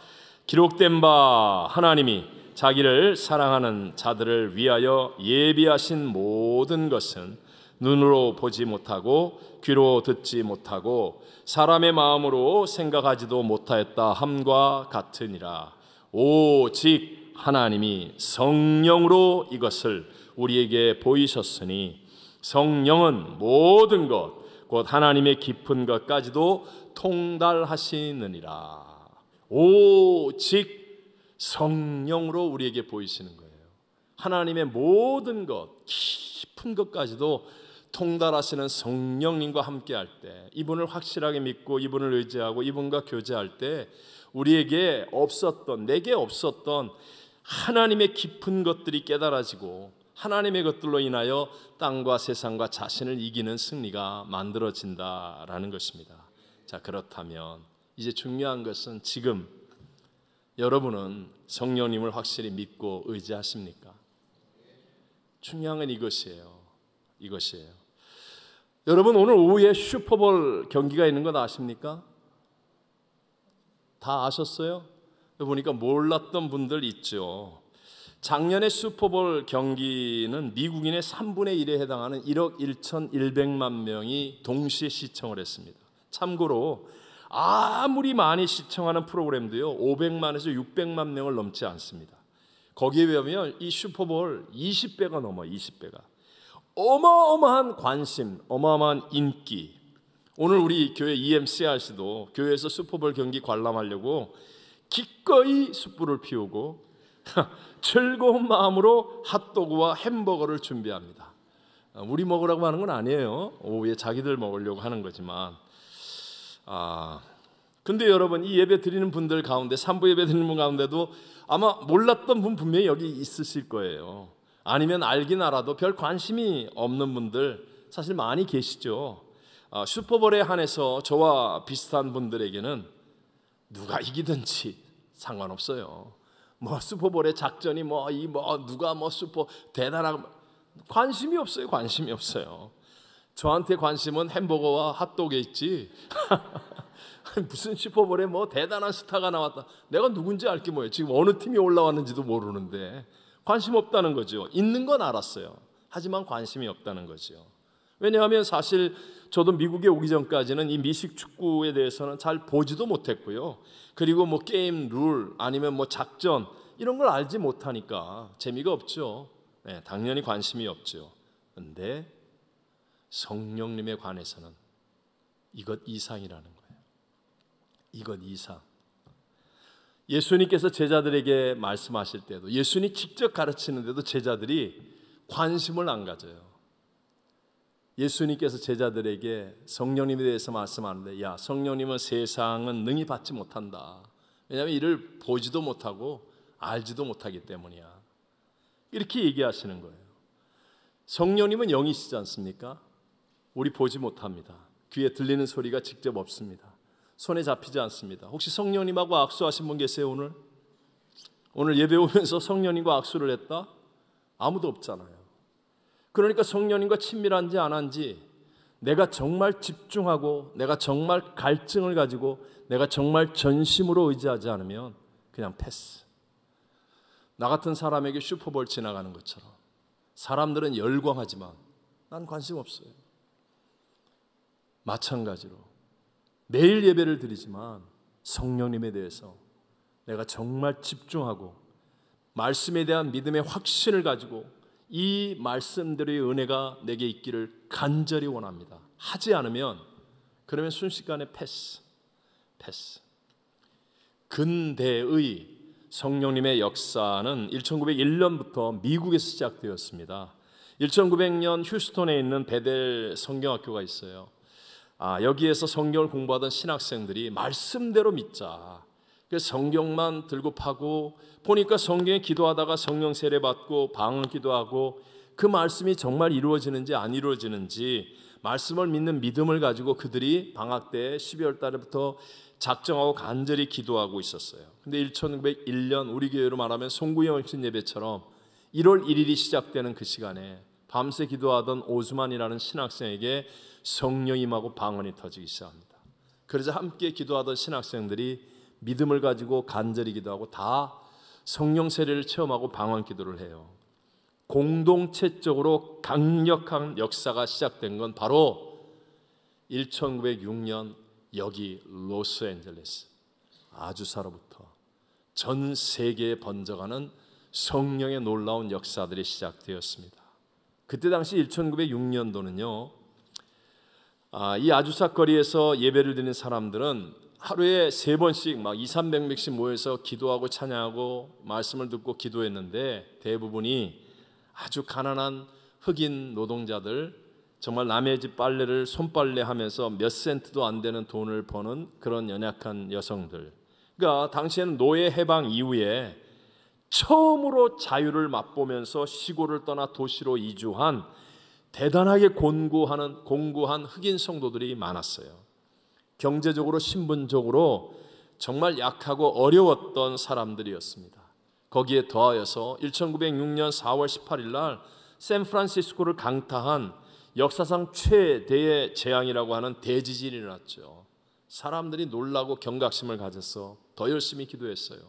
기록된 바 하나님이 자기를 사랑하는 자들을 위하여 예비하신 모든 것은 눈으로 보지 못하고 귀로 듣지 못하고 사람의 마음으로 생각하지도 못하였다 함과 같으니라. 오직 하나님이 성령으로 이것을 우리에게 보이셨으니 성령은 모든 것 곧 하나님의 깊은 것까지도 통달하시느니라. 오직 성령으로 우리에게 보이시는 거예요. 하나님의 모든 것, 깊은 것까지도 통달하시는 성령님과 함께할 때, 이분을 확실하게 믿고 이분을 의지하고 이분과 교제할 때 우리에게 없었던, 내게 없었던 하나님의 깊은 것들이 깨달아지고 하나님의 것들로 인하여 땅과 세상과 자신을 이기는 승리가 만들어진다라는 것입니다. 자, 그렇다면 이제 중요한 것은 지금 여러분은 성령님을 확실히 믿고 의지하십니까? 중요한 건 이것이에요. 여러분, 오늘 오후에 슈퍼볼 경기가 있는 건 아십니까? 다 아셨어요? 보니까 몰랐던 분들 있죠. 작년에 슈퍼볼 경기는 미국인의 3분의 1에 해당하는 1억 1,100만 명이 동시에 시청을 했습니다. 참고로 아무리 많이 시청하는 프로그램도요 500만에서 600만 명을 넘지 않습니다. 거기에 비하면 이 슈퍼볼 20배가 넘어, 20배가. 어마어마한 관심, 어마어마한 인기. 오늘 우리 교회 EMCRC도 교회에서 슈퍼볼 경기 관람하려고 기꺼이 숯불을 피우고 즐거운 마음으로 핫도그와 햄버거를 준비합니다. 우리 먹으라고 하는 건 아니에요. 오후에 자기들 먹으려고 하는 거지만, 근데 여러분, 이 예배 드리는 분들 가운데, 3부 예배 드리는 분 가운데도 아마 몰랐던 분 분명히 여기 있으실 거예요. 아니면 알긴 알아도 별 관심이 없는 분들 사실 많이 계시죠. 슈퍼볼에 한해서 저와 비슷한 분들에게는 누가 이기든지 상관없어요. 뭐 슈퍼볼의 작전이 누가 슈퍼 대단한, 관심이 없어요. 저한테 관심은 햄버거와 핫도그에 있지. 무슨 슈퍼볼에 대단한 스타가 나왔다, 내가 누군지 알 게 뭐예요? 지금 어느 팀이 올라왔는지도 모르는데 관심 없다는 거죠. 있는 건 알았어요. 하지만 관심이 없다는 거죠. 왜냐하면 사실 저도 미국에 오기 전까지는 이 미식 축구에 대해서는 잘 보지도 못했고요. 그리고 게임 룰 아니면 작전 이런 걸 알지 못하니까 재미가 없죠. 네, 당연히 관심이 없죠. 그런데 성령님에 관해서는 이것 이상이라는 거예요. 이것 이상. 예수님께서 제자들에게 말씀하실 때도, 예수님이 직접 가르치는데도 제자들이 관심을 안 가져요. 예수님께서 제자들에게 성령님에 대해서 말씀하는데, 야, 성령님은 세상은 능히 받지 못한다. 왜냐하면 이를 보지도 못하고 알지도 못하기 때문이야. 이렇게 얘기하시는 거예요. 성령님은 영이시지 않습니까? 우리 보지 못합니다. 귀에 들리는 소리가 직접 없습니다. 손에 잡히지 않습니다. 혹시 성령님하고 악수하신 분 계세요? 오늘 예배 오면서 성령님과 악수를 했다? 아무도 없잖아요. 그러니까 성령님과 친밀한지 안 한지, 내가 정말 집중하고 내가 정말 갈증을 가지고 내가 정말 전심으로 의지하지 않으면 그냥 패스. 나 같은 사람에게 슈퍼볼 지나가는 것처럼 사람들은 열광하지만 난 관심 없어요. 마찬가지로 매일 예배를 드리지만 성령님에 대해서 내가 정말 집중하고 말씀에 대한 믿음의 확신을 가지고 이 말씀들의 은혜가 내게 있기를 간절히 원합니다. 하지 않으면 그러면 순식간에 패스. 근대의 성령님의 역사는 1901년부터 미국에서 시작되었습니다. 1900년 휴스턴에 있는 베델 성경학교가 있어요. 여기에서 성경을 공부하던 신학생들이 말씀대로 믿자. 그래서 성경만 들고 파고 보니까 성경에 기도하다가 성령 세례 받고 방언 기도하고 그 말씀이 정말 이루어지는지 안 이루어지는지 말씀을 믿는 믿음을 가지고 그들이 방학 때 12월 달부터 작정하고 간절히 기도하고 있었어요. 근데 1901년 우리 교회로 말하면 송구영신 예배처럼 1월 1일이 시작되는 그 시간에 밤새 기도하던 오스만이라는 신학생에게 성령님하고 방언이 터지기 시작합니다. 그러자 함께 기도하던 신학생들이 믿음을 가지고 간절히 기도하고 다 성령 세례를 체험하고 방언 기도를 해요. 공동체적으로 강력한 역사가 시작된 건 바로 1906년 여기 로스앤젤레스 아주사로부터 전 세계에 번져가는 성령의 놀라운 역사들이 시작되었습니다. 그때 당시 1906년도는요, 이 아주사 거리에서 예배를 드리는 사람들은 하루에 3번씩 막 200~300명씩 모여서 기도하고 찬양하고 말씀을 듣고 기도했는데, 대부분이 아주 가난한 흑인 노동자들, 정말 남의 집 빨래를 손빨래하면서 몇 센트도 안 되는 돈을 버는 그런 연약한 여성들. 그러니까 당시에는 노예 해방 이후에 처음으로 자유를 맛보면서 시골을 떠나 도시로 이주한 대단하게 공고한 흑인 성도들이 많았어요. 경제적으로 신분적으로 정말 약하고 어려웠던 사람들이었습니다. 거기에 더하여서 1906년 4월 18일 날 샌프란시스코를 강타한 역사상 최대의 재앙이라고 하는 대지진이 일어났죠. 사람들이 놀라고 경각심을 가져서 더 열심히 기도했어요.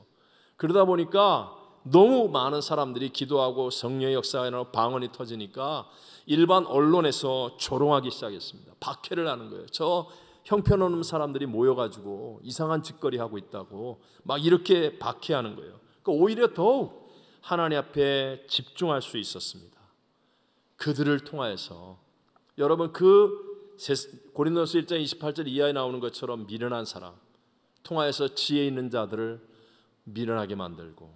그러다 보니까 너무 많은 사람들이 기도하고 성령의 역사가 일어나고 방언이 터지니까 일반 언론에서 조롱하기 시작했습니다. 박해를 하는 거예요. 저 형편없는 사람들이 모여가지고 이상한 짓거리 하고 있다고 막 이렇게 박해하는 거예요. 그러니까 오히려 더욱 하나님 앞에 집중할 수 있었습니다. 그들을 통하여서 여러분, 그 고린도서 1장 28절 이하에 나오는 것처럼 미련한 사람 통하여서 지혜 있는 자들을 미련하게 만들고,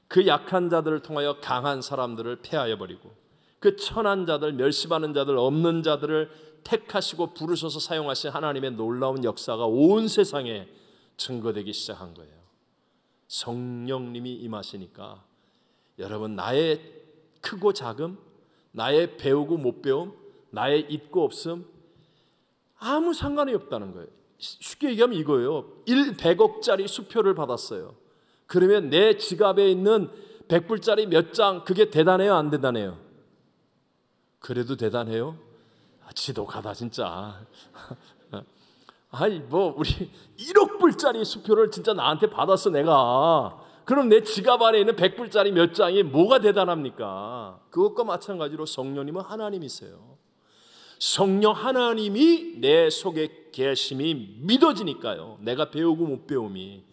그 약한 자들을 통하여 강한 사람들을 패하여 버리고, 그 천한 자들, 멸시받는 자들, 없는 자들을 택하시고 부르셔서 사용하신 하나님의 놀라운 역사가 온 세상에 증거되기 시작한 거예요. 성령님이 임하시니까 여러분, 나의 크고 작음, 나의 배우고 못 배움, 나의 있고 없음 아무 상관이 없다는 거예요. 쉽게 얘기하면 이거예요. 100억짜리 수표를 받았어요. 그러면 내 지갑에 있는 100불짜리 몇 장, 그게 대단해요, 안 대단해요? 그래도 대단해요? 지독하다 진짜. 아니 뭐 우리 1억 불짜리 수표를 진짜 나한테 받았어 내가. 그럼 내 지갑 안에 있는 100불짜리 몇 장이 뭐가 대단합니까? 그것과 마찬가지로 성령님은 하나님이세요. 성령 하나님이 내 속에 계심이 믿어지니까요. 내가 배우고 못 배움이,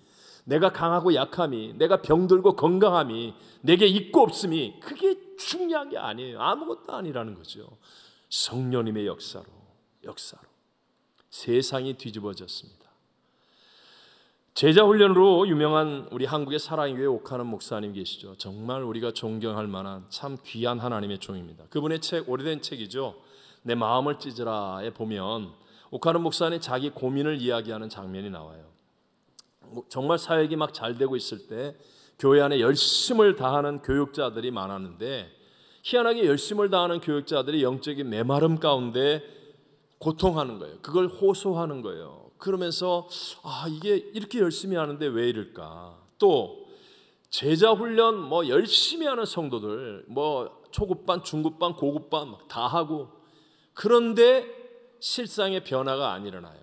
내가 강하고 약함이, 내가 병들고 건강함이, 내게 있고 없음이, 그게 중요한 게 아니에요. 아무것도 아니라는 거죠. 성령님의 역사로 세상이 뒤집어졌습니다. 제자훈련으로 유명한 우리 한국의 사랑교회 옥하는 목사님 계시죠. 정말 우리가 존경할 만한 참 귀한 하나님의 종입니다. 그분의 책, 오래된 책이죠. 내 마음을 찢으라에 보면 옥하는 목사님 자기 고민을 이야기하는 장면이 나와요. 정말 사역이 막 잘 되고 있을 때 교회 안에 열심을 다하는 교육자들이 많았는데, 희한하게 열심을 다하는 교육자들이 영적인 메마름 가운데 고통하는 거예요. 그걸 호소하는 거예요. 그러면서 이게 이렇게 열심히 하는데 왜 이럴까? 또 제자훈련 뭐 열심히 하는 성도들, 뭐 초급반, 중급반, 고급반 막 다 하고, 그런데 실상의 변화가 안 일어나요.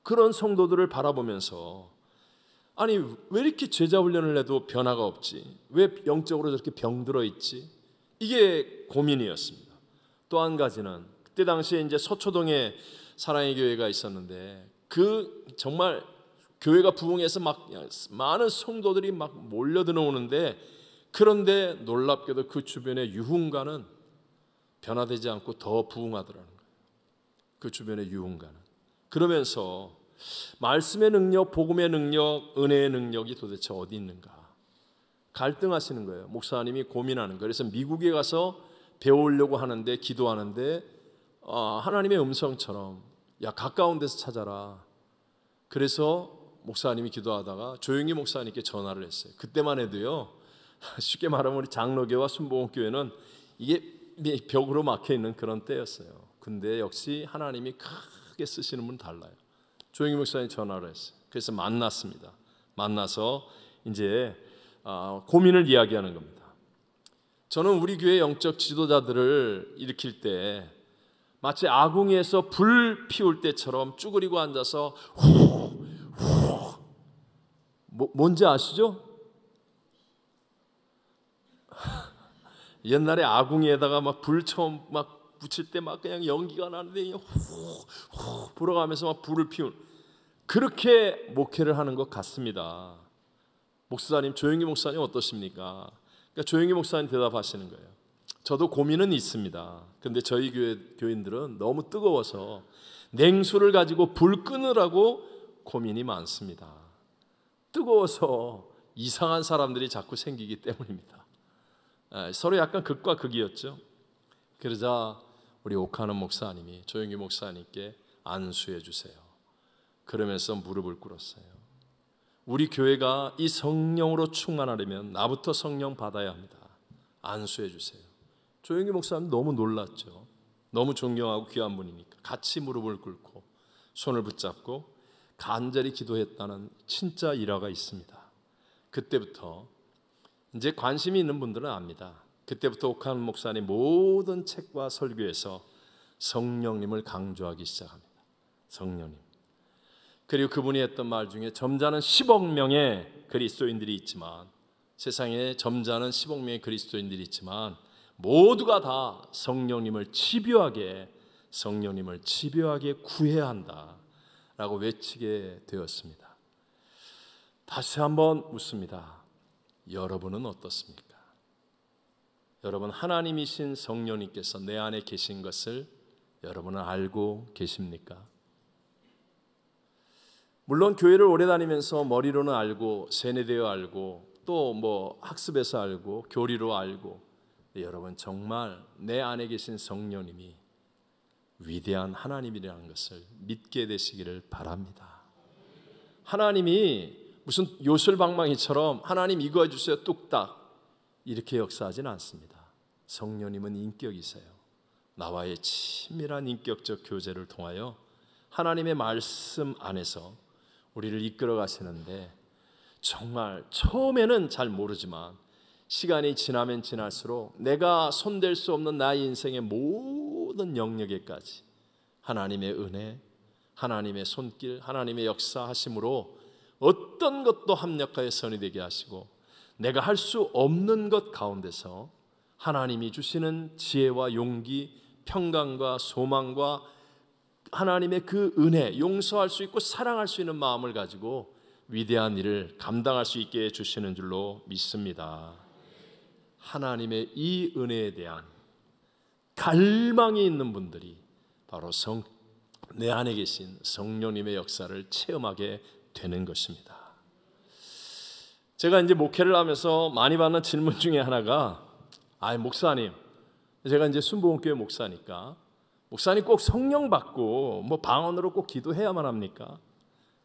그런 성도들을 바라보면서 아니 왜 이렇게 제자훈련을 해도 변화가 없지? 왜 영적으로 저렇게 병들어 있지? 이게 고민이었습니다. 또 한 가지는 그때 당시에 이제 서초동에 사랑의 교회가 있었는데, 그 정말 교회가 부흥해서 막 많은 성도들이 막 몰려 들어오는데, 그런데 놀랍게도 그 주변의 유흥가는 변화되지 않고 더 부흥하더라는 거예요. 그 주변의 유흥가는. 그러면서 말씀의 능력, 복음의 능력, 은혜의 능력이 도대체 어디 있는가 갈등하시는 거예요. 목사님이 고민하는 거예요. 그래서 미국에 가서 배우려고 하는데, 기도하는데 하나님의 음성처럼 야 가까운 데서 찾아라. 그래서 목사님이 기도하다가 조용히 목사님께 전화를 했어요. 그때만 해도요, 쉽게 말하면 우리 장로교와 순복음교회는 이게 벽으로 막혀있는 그런 때였어요. 근데 역시 하나님이 크게 쓰시는 분은 달라요. 조용히 목사님 전화를 했어요. 그래서 만났습니다. 만나서 이제 고민을 이야기하는 겁니다. 저는 우리 교회 영적 지도자들을 일으킬 때 마치 아궁이에서 불 피울 때처럼 쭈그리고 앉아서 뭔지 아시죠? 옛날에 아궁이에다가 막 불 처음 막 붙일 때 막 그냥 연기가 나는데 훅 불어가면서 막 불을 피운, 그렇게 목회를 하는 것 같습니다. 목사님, 조영기 목사님 어떠십니까? 그러니까 조영기 목사님 대답하시는 거예요. 저도 고민은 있습니다. 근데 저희 교인들은 너무 뜨거워서 냉수를 가지고 불 끄느라고 고민이 많습니다. 뜨거워서 이상한 사람들이 자꾸 생기기 때문입니다. 서로 약간 극과 극이었죠. 그러자 우리 오카는 목사님이 조영기 목사님께 안수해 주세요. 그러면서 무릎을 꿇었어요. 우리 교회가 이 성령으로 충만하려면 나부터 성령 받아야 합니다. 안수해 주세요. 조영기 목사님 너무 놀랐죠. 너무 존경하고 귀한 분이니까 같이 무릎을 꿇고 손을 붙잡고 간절히 기도했다는 진짜 일화가 있습니다. 그때부터 이제 관심이 있는 분들은 압니다. 그때부터 옥한 목사님 모든 책과 설교에서 성령님을 강조하기 시작합니다. 성령님. 그리고 그분이 했던 말 중에 점잖은 10억 명의 그리스도인들이 있지만, 세상에 점잖은 10억 명의 그리스도인들이 있지만 모두가 다 성령님을 집요하게 구해야 한다라고 외치게 되었습니다. 다시 한번 묻습니다. 여러분은 어떻습니까? 여러분, 하나님이신 성령님께서 내 안에 계신 것을 여러분은 알고 계십니까? 물론 교회를 오래 다니면서 머리로는 알고, 세뇌되어 알고, 또 뭐 학습해서 알고, 교리로 알고, 여러분 정말 내 안에 계신 성령님이 위대한 하나님이라는 것을 믿게 되시기를 바랍니다. 하나님이 무슨 요술방망이처럼 하나님 이거 해주세요 뚝딱 이렇게 역사하지는 않습니다. 성령님은 인격이세요. 나와의 친밀한 인격적 교제를 통하여 하나님의 말씀 안에서 우리를 이끌어 가시는데, 정말 처음에는 잘 모르지만 시간이 지나면 지날수록 내가 손댈 수 없는 나의 인생의 모든 영역에까지 하나님의 은혜, 하나님의 손길, 하나님의 역사하심으로 어떤 것도 합력하여 선이 되게 하시고, 내가 할 수 없는 것 가운데서 하나님이 주시는 지혜와 용기, 평강과 소망과 하나님의 그 은혜, 용서할 수 있고 사랑할 수 있는 마음을 가지고 위대한 일을 감당할 수 있게 해주시는 줄로 믿습니다. 하나님의 이 은혜에 대한 갈망이 있는 분들이 바로 내 안에 계신 성령님의 역사를 체험하게 되는 것입니다. 제가 이제 목회를 하면서 많이 받는 질문 중에 하나가, 목사님, 제가 이제 순복음교회 목사니까 목사님 꼭 성령 받고 뭐 방언으로 꼭 기도해야만 합니까?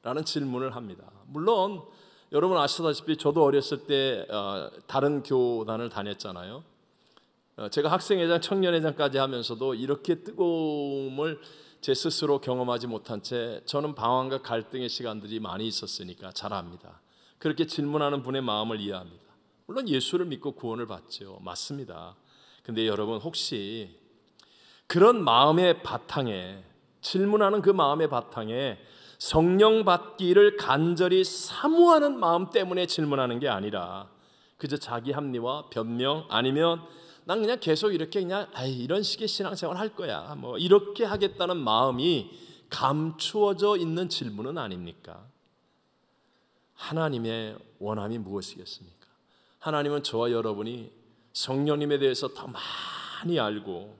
라는 질문을 합니다. 물론 여러분 아시다시피 저도 어렸을 때 다른 교단을 다녔잖아요. 제가 학생회장, 청년회장까지 하면서도 이렇게 뜨거움을 제 스스로 경험하지 못한 채 저는 방황과 갈등의 시간들이 많이 있었으니까 잘 압니다. 그렇게 질문하는 분의 마음을 이해합니다. 물론 예수를 믿고 구원을 받죠. 맞습니다. 근데 여러분, 혹시 그런 마음의 바탕에, 질문하는 그 마음의 바탕에 성령 받기를 간절히 사모하는 마음 때문에 질문하는 게 아니라 그저 자기 합리화, 변명, 아니면 난 그냥 계속 이렇게 그냥 이런 식의 신앙생활 할 거야 뭐 이렇게 하겠다는 마음이 감추어져 있는 질문은 아닙니까? 하나님의 원함이 무엇이겠습니까? 하나님은 저와 여러분이 성령님에 대해서 더 많이 알고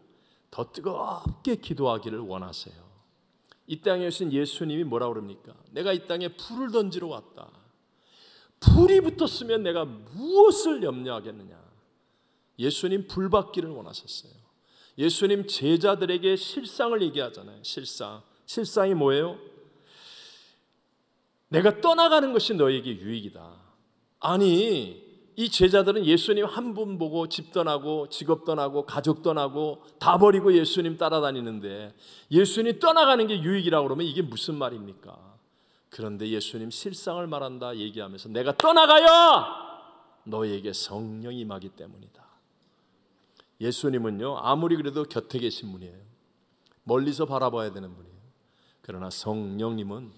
더 뜨겁게 기도하기를 원하세요. 이 땅에 오신 예수님이 뭐라고 그럽니까? 내가 이 땅에 불을 던지러 왔다. 불이 붙었으면 내가 무엇을 염려하겠느냐? 예수님 불 받기를 원하셨어요. 예수님 제자들에게 실상을 얘기하잖아요. 실상이 뭐예요? 내가 떠나가는 것이 너에게 유익이다. 아니, 이 제자들은 예수님 한 분 보고 집 떠나고 직업 떠나고 가족 떠나고 다 버리고 예수님 따라다니는데 예수님 떠나가는 게 유익이라고 그러면 이게 무슨 말입니까? 그런데 예수님 실상을 말한다 얘기하면서 내가 떠나가야 너에게 성령이 임하기 때문이다. 예수님은요, 아무리 그래도 곁에 계신 분이에요. 멀리서 바라봐야 되는 분이에요. 그러나 성령님은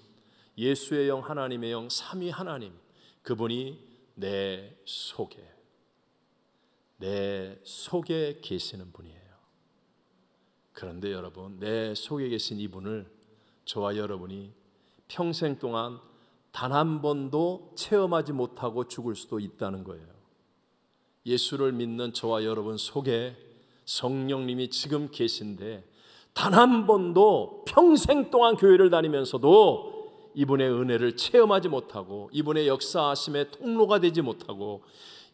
예수의 영, 하나님의 영, 삼위 하나님, 그분이 내 속에 계시는 분이에요. 그런데 여러분, 내 속에 계신 이분을 저와 여러분이 평생 동안 단 한 번도 체험하지 못하고 죽을 수도 있다는 거예요. 예수를 믿는 저와 여러분 속에 성령님이 지금 계신데 단 한 번도 평생 동안 교회를 다니면서도 이분의 은혜를 체험하지 못하고 이분의 역사하심의 통로가 되지 못하고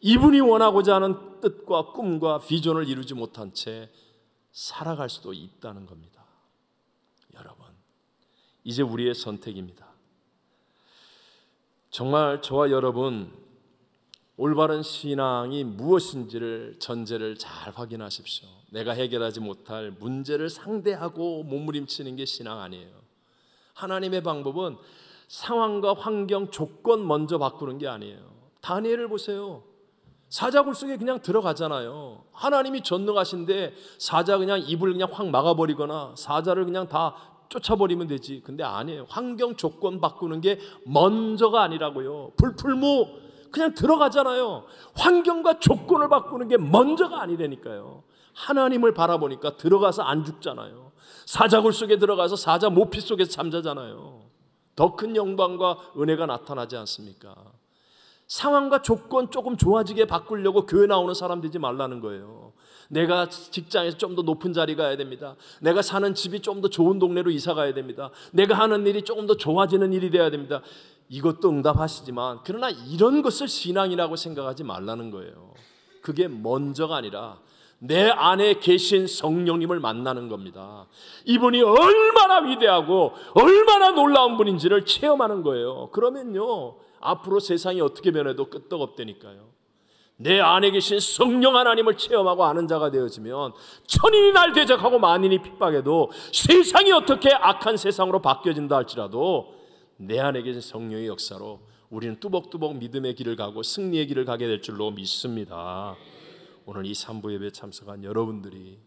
이분이 원하고자 하는 뜻과 꿈과 비전을 이루지 못한 채 살아갈 수도 있다는 겁니다. 여러분, 이제 우리의 선택입니다. 정말 저와 여러분 올바른 신앙이 무엇인지를 전제를 잘 확인하십시오. 내가 해결하지 못할 문제를 상대하고 몸부림치는 게 신앙 아니에요. 하나님의 방법은 상황과 환경, 조건 먼저 바꾸는 게 아니에요. 다니엘을 보세요. 사자굴 속에 그냥 들어가잖아요. 하나님이 전능하신데 사자 그냥 입을 그냥 확 막아버리거나 사자를 그냥 다 쫓아버리면 되지. 근데 아니에요. 환경 조건 바꾸는 게 먼저가 아니라고요. 불풀무 그냥 들어가잖아요. 환경과 조건을 바꾸는 게 먼저가 아니라니까요. 하나님을 바라보니까 들어가서 안 죽잖아요. 사자굴 속에 들어가서 사자 모피 속에서 잠자잖아요. 더 큰 영광과 은혜가 나타나지 않습니까? 상황과 조건 조금 좋아지게 바꾸려고 교회 나오는 사람 되지 말라는 거예요. 내가 직장에서 좀 더 높은 자리 가야 됩니다. 내가 사는 집이 좀 더 좋은 동네로 이사 가야 됩니다. 내가 하는 일이 조금 더 좋아지는 일이 돼야 됩니다. 이것도 응답하시지만 그러나 이런 것을 신앙이라고 생각하지 말라는 거예요. 그게 먼저가 아니라 내 안에 계신 성령님을 만나는 겁니다. 이분이 얼마나 위대하고 얼마나 놀라운 분인지를 체험하는 거예요. 그러면요 앞으로 세상이 어떻게 변해도 끄떡없다니까요. 내 안에 계신 성령 하나님을 체험하고 아는 자가 되어지면 천인이 날 대적하고 만인이 핍박해도 세상이 어떻게 악한 세상으로 바뀌어진다 할지라도 내 안에 계신 성령의 역사로 우리는 뚜벅뚜벅 믿음의 길을 가고 승리의 길을 가게 될 줄로 믿습니다. 오늘 이 3부 예배에 참석한 여러분들이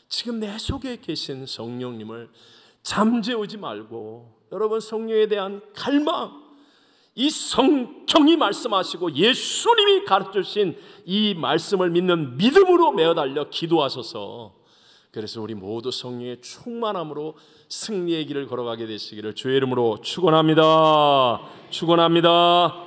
지금 내 속에 계신 성령님을 잠재우지 말고 여러분 성령에 대한 갈망, 이 성경이 말씀하시고 예수님이 가르쳐주신 이 말씀을 믿는 믿음으로 메어달려 기도하셔서 그래서 우리 모두 성령의 충만함으로 승리의 길을 걸어가게 되시기를 주의 이름으로 축원합니다. 축원합니다.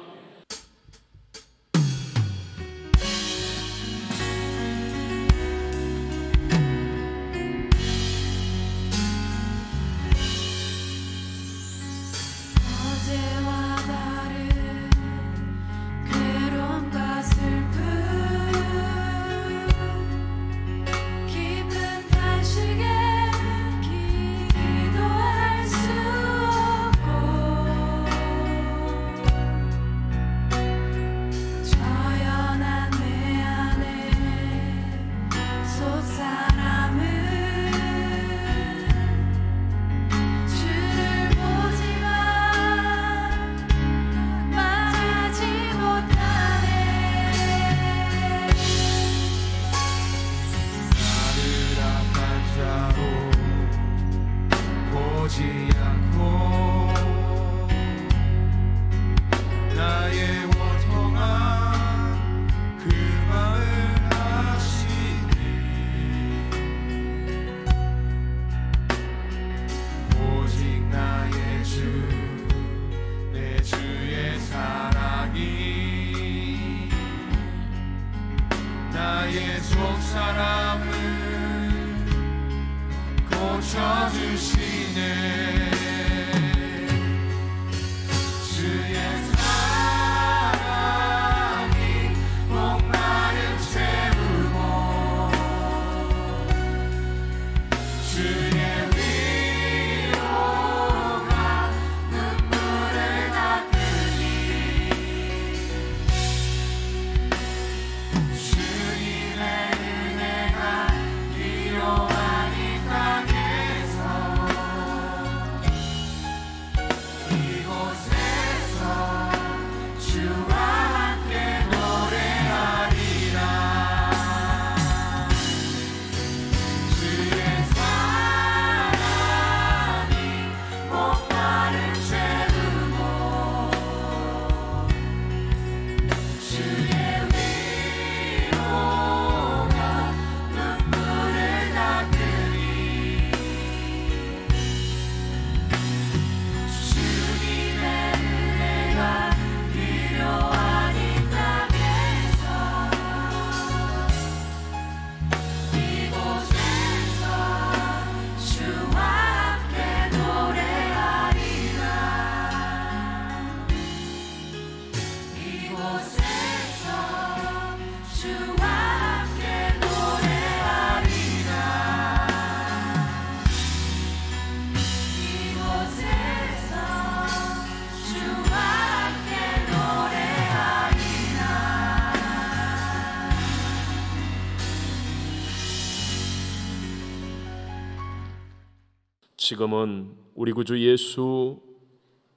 지금은 우리 구주 예수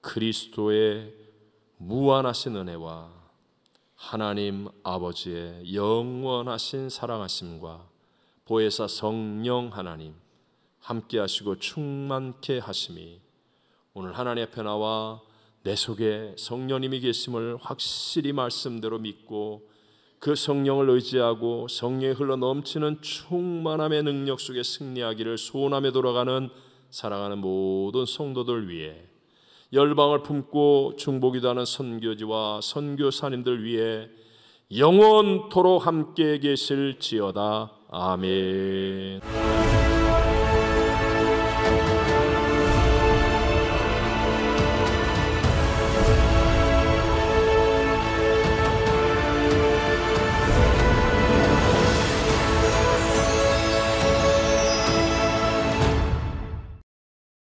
그리스도의 무한하신 은혜와 하나님 아버지의 영원하신 사랑하심과 보혜사 성령 하나님 함께 하시고 충만케 하심이 오늘 하나님 앞에 나와 내 속에 성령님이 계심을 확실히 말씀대로 믿고 그 성령을 의지하고 성령이 흘러 넘치는 충만함의 능력 속에 승리하기를 소원하며 돌아가는 사랑하는 모든 성도들 위해 열방을 품고 중보기도하는 선교지와 선교사님들 위해 영원토록 함께 계실지어다. 아멘.